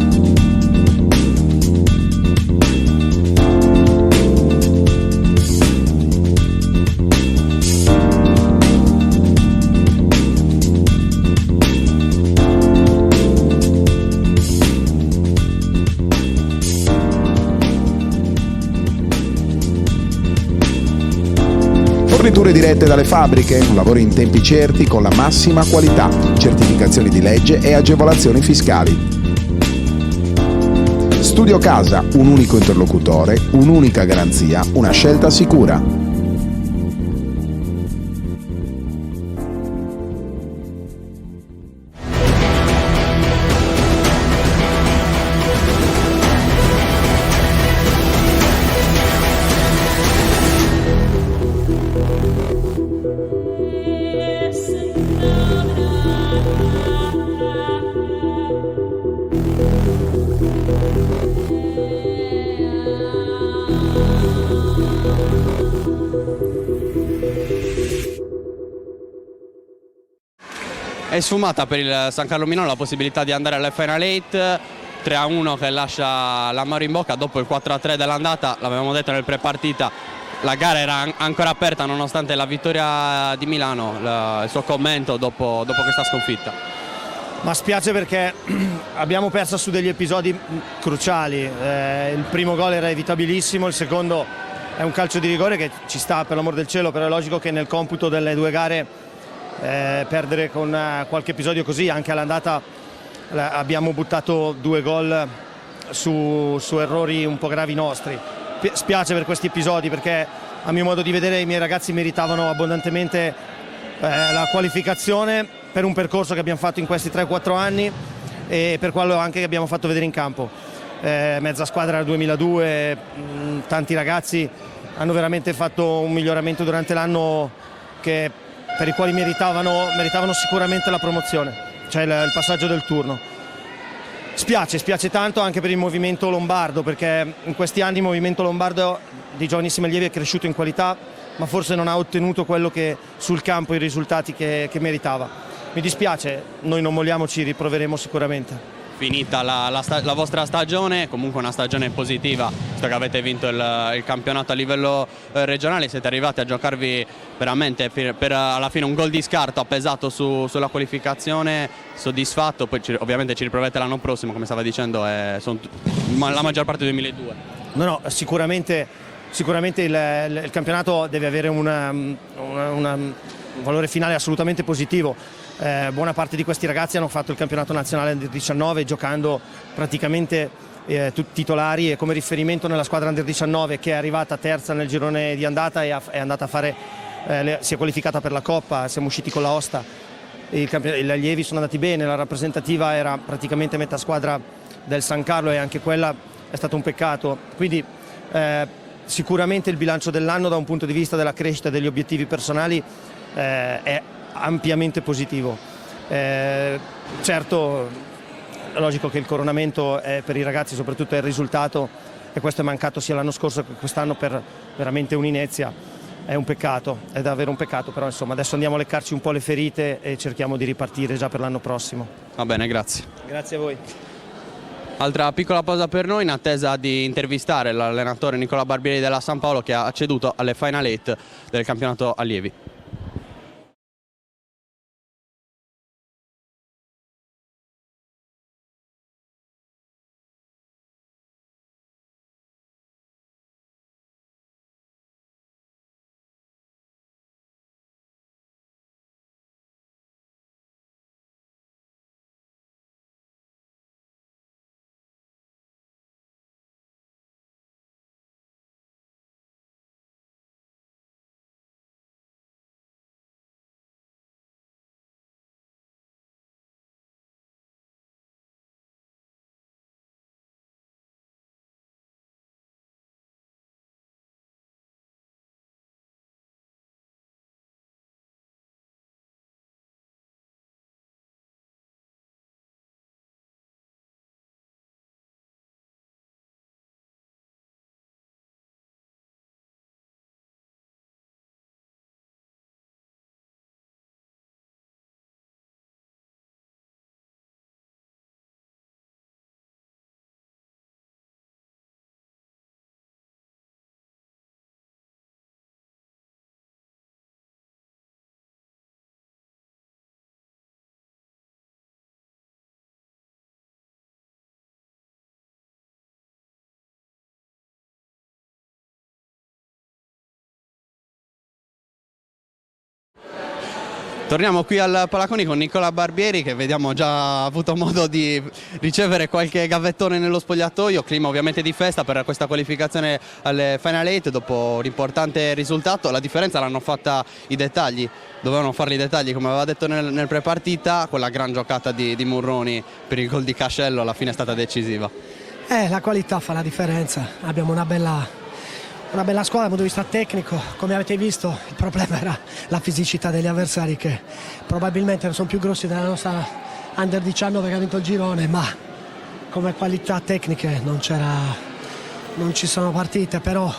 Forniture dirette dalle fabbriche, lavori in tempi certi con la massima qualità, certificazioni di legge e agevolazioni fiscali. Studio Casa, un unico interlocutore, un'unica garanzia, una scelta sicura. È sfumata per il San Carlo Milano la possibilità di andare alle Final 8, 3-1 che lascia l'amaro in bocca dopo il 4-3 dell'andata. L'avevamo detto nel pre-partita, la gara era ancora aperta nonostante la vittoria di Milano. Il suo commento dopo questa sconfitta. Ma spiace perché abbiamo perso su degli episodi cruciali. Il primo gol era evitabilissimo, il secondo è un calcio di rigore che ci sta, per l'amor del cielo, però è logico che nel computo delle due gare perdere con qualche episodio così. Anche all'andata abbiamo buttato 2 gol su errori un po' gravi nostri. Spiace per questi episodi perché a mio modo di vedere i miei ragazzi meritavano abbondantemente la qualificazione per un percorso che abbiamo fatto in questi 3-4 anni e per quello anche che abbiamo fatto vedere in campo. Mezza squadra nel 2002, tanti ragazzi hanno veramente fatto un miglioramento durante l'anno per i quali meritavano sicuramente la promozione. cioè il passaggio del turno. Spiace tanto anche per il movimento lombardo, perché in questi anni il movimento lombardo di giovanissimi allievi è cresciuto in qualità, ma forse non ha ottenuto quello che sul campo, i risultati che meritava. Mi dispiace, noi non molliamo, ci riproveremo sicuramente. Finita la vostra stagione, comunque una stagione positiva, visto che avete vinto il campionato a livello regionale, siete arrivati a giocarvi veramente per alla fine un gol di scarto, ha pesato sulla qualificazione, soddisfatto, poi ovviamente ci riproverete l'anno prossimo, come stava dicendo, la maggior parte del 2002. No, sicuramente il campionato deve avere un valore finale assolutamente positivo. Buona parte di questi ragazzi hanno fatto il campionato nazionale Under 19 giocando praticamente tutti titolari e come riferimento nella squadra Under 19 che è arrivata terza nel girone di andata e è andata a fare, si è qualificata per la Coppa, siamo usciti con la Osta, gli allievi sono andati bene, la rappresentativa era praticamente metà squadra del San Carlo e anche quella è stato un peccato, quindi sicuramente il bilancio dell'anno da un punto di vista della crescita degli obiettivi personali è ampiamente positivo. Certo, è logico che il coronamento per i ragazzi soprattutto è il risultato e questo è mancato sia l'anno scorso che quest'anno per veramente un'inezia. È un peccato, è davvero un peccato, però insomma adesso andiamo a leccarci un po' le ferite e cerchiamo di ripartire già per l'anno prossimo. Va bene, grazie. Grazie a voi. Altra piccola pausa per noi in attesa di intervistare l'allenatore Nicola Barbieri della San Paolo che ha acceduto alle Final 8 del campionato allievi. Torniamo qui al Palaconi con Nicola Barbieri che vediamo già ha avuto modo di ricevere qualche gavettone nello spogliatoio, clima ovviamente di festa per questa qualificazione alle Final 8 dopo un importante risultato. La differenza l'hanno fatta i dettagli, dovevano farli i dettagli come aveva detto nel prepartita, quella gran giocata di Murroni per il gol di Cascello alla fine è stata decisiva. La qualità fa la differenza, abbiamo una bella squadra dal punto di vista tecnico, come avete visto il problema era la fisicità degli avversari che probabilmente sono più grossi della nostra Under 19 che ha vinto il girone, ma come qualità tecniche non ci sono partite, però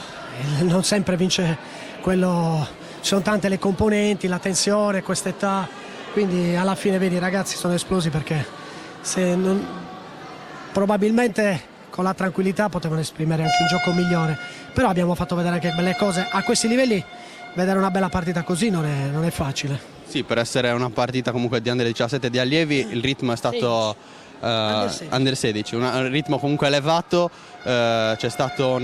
non sempre vince quello, ci sono tante le componenti, la tensione, quest'età, quindi alla fine vedi i ragazzi sono esplosi perché probabilmente con la tranquillità potevano esprimere anche un gioco migliore, però abbiamo fatto vedere anche belle cose. A questi livelli vedere una bella partita così non è facile. Sì, per essere una partita comunque di Under 17 di allievi il ritmo è stato Under 16, un ritmo comunque elevato, c'è stato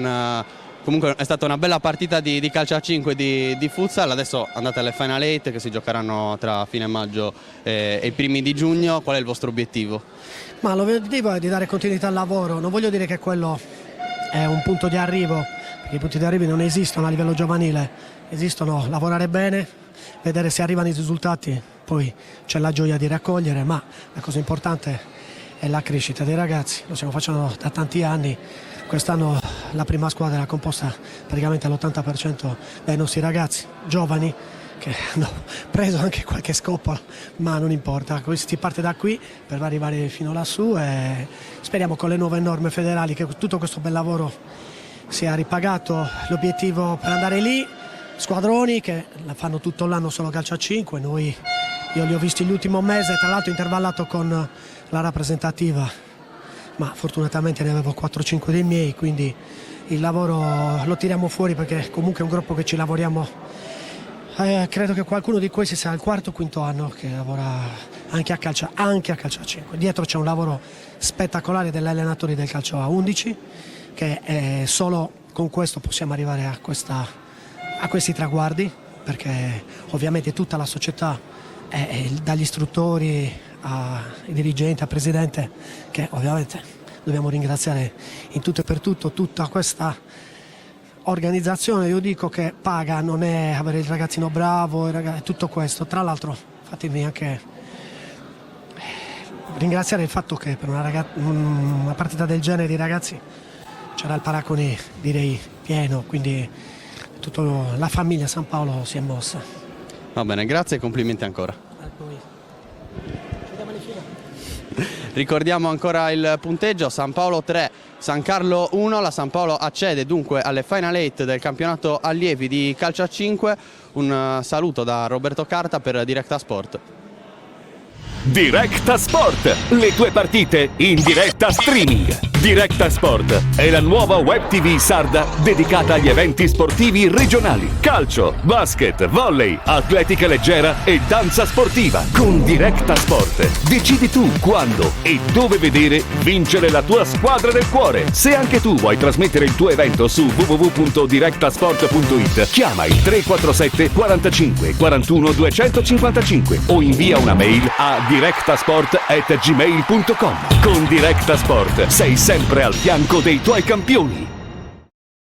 comunque è stata una bella partita di calcio a 5 di futsal. Adesso andate alle Final 8 che si giocheranno tra fine maggio e i primi di giugno. Qual è il vostro obiettivo? Ma l'obiettivo è di dare continuità al lavoro, non voglio dire che quello è un punto di arrivo, perché i punti di arrivo non esistono a livello giovanile, esistono lavorare bene, vedere se arrivano i risultati, poi c'è la gioia di raccogliere, ma la cosa importante è la crescita dei ragazzi, lo stiamo facendo da tanti anni, quest'anno la prima squadra era composta praticamente all'80% dai nostri ragazzi giovani che hanno preso anche qualche scoppola, ma non importa, si parte da qui per arrivare fino lassù e speriamo con le nuove norme federali che tutto questo bel lavoro sia ripagato. L'obiettivo per andare lì, squadroni che la fanno tutto l'anno solo calcio a 5, io li ho visti l'ultimo mese, tra l'altro intervallato con la rappresentativa, ma fortunatamente ne avevo 4-5 dei miei, quindi il lavoro lo tiriamo fuori perché comunque è un gruppo che ci lavoriamo. Credo che qualcuno di questi sia il quarto o quinto anno che lavora anche a calcio a 5. Dietro c'è un lavoro spettacolare degli allenatori del calcio a 11 che solo con questo possiamo arrivare a questi traguardi, perché ovviamente tutta la società, dagli istruttori ai dirigenti, al presidente, che ovviamente dobbiamo ringraziare in tutto e per tutto tutta questa organizzazione. Io dico che paga non è avere il ragazzino bravo, tutto questo. Tra l'altro fatemi anche ringraziare il fatto che per una partita del genere di ragazzi c'era il paracone, direi, pieno, quindi tutta la famiglia San Paolo si è mossa. Va bene, grazie e complimenti ancora. Ricordiamo ancora il punteggio: San Paolo 3, San Carlo 1. La San Paolo accede dunque alle Final 8 del campionato allievi di calcio a 5. Un saluto da Roberto Carta per Directa Sport. Directa Sport, le tue partite in diretta streaming. Directa Sport è la nuova web TV sarda dedicata agli eventi sportivi regionali. Calcio, basket, volley, atletica leggera e danza sportiva. Con Directa Sport decidi tu quando e dove vedere vincere la tua squadra del cuore. Se anche tu vuoi trasmettere il tuo evento su www.directasport.it, chiama il 347 45 41 255 o invia una mail a directasport@gmail.com. Con Directa Sport sei sempre al fianco dei tuoi campioni.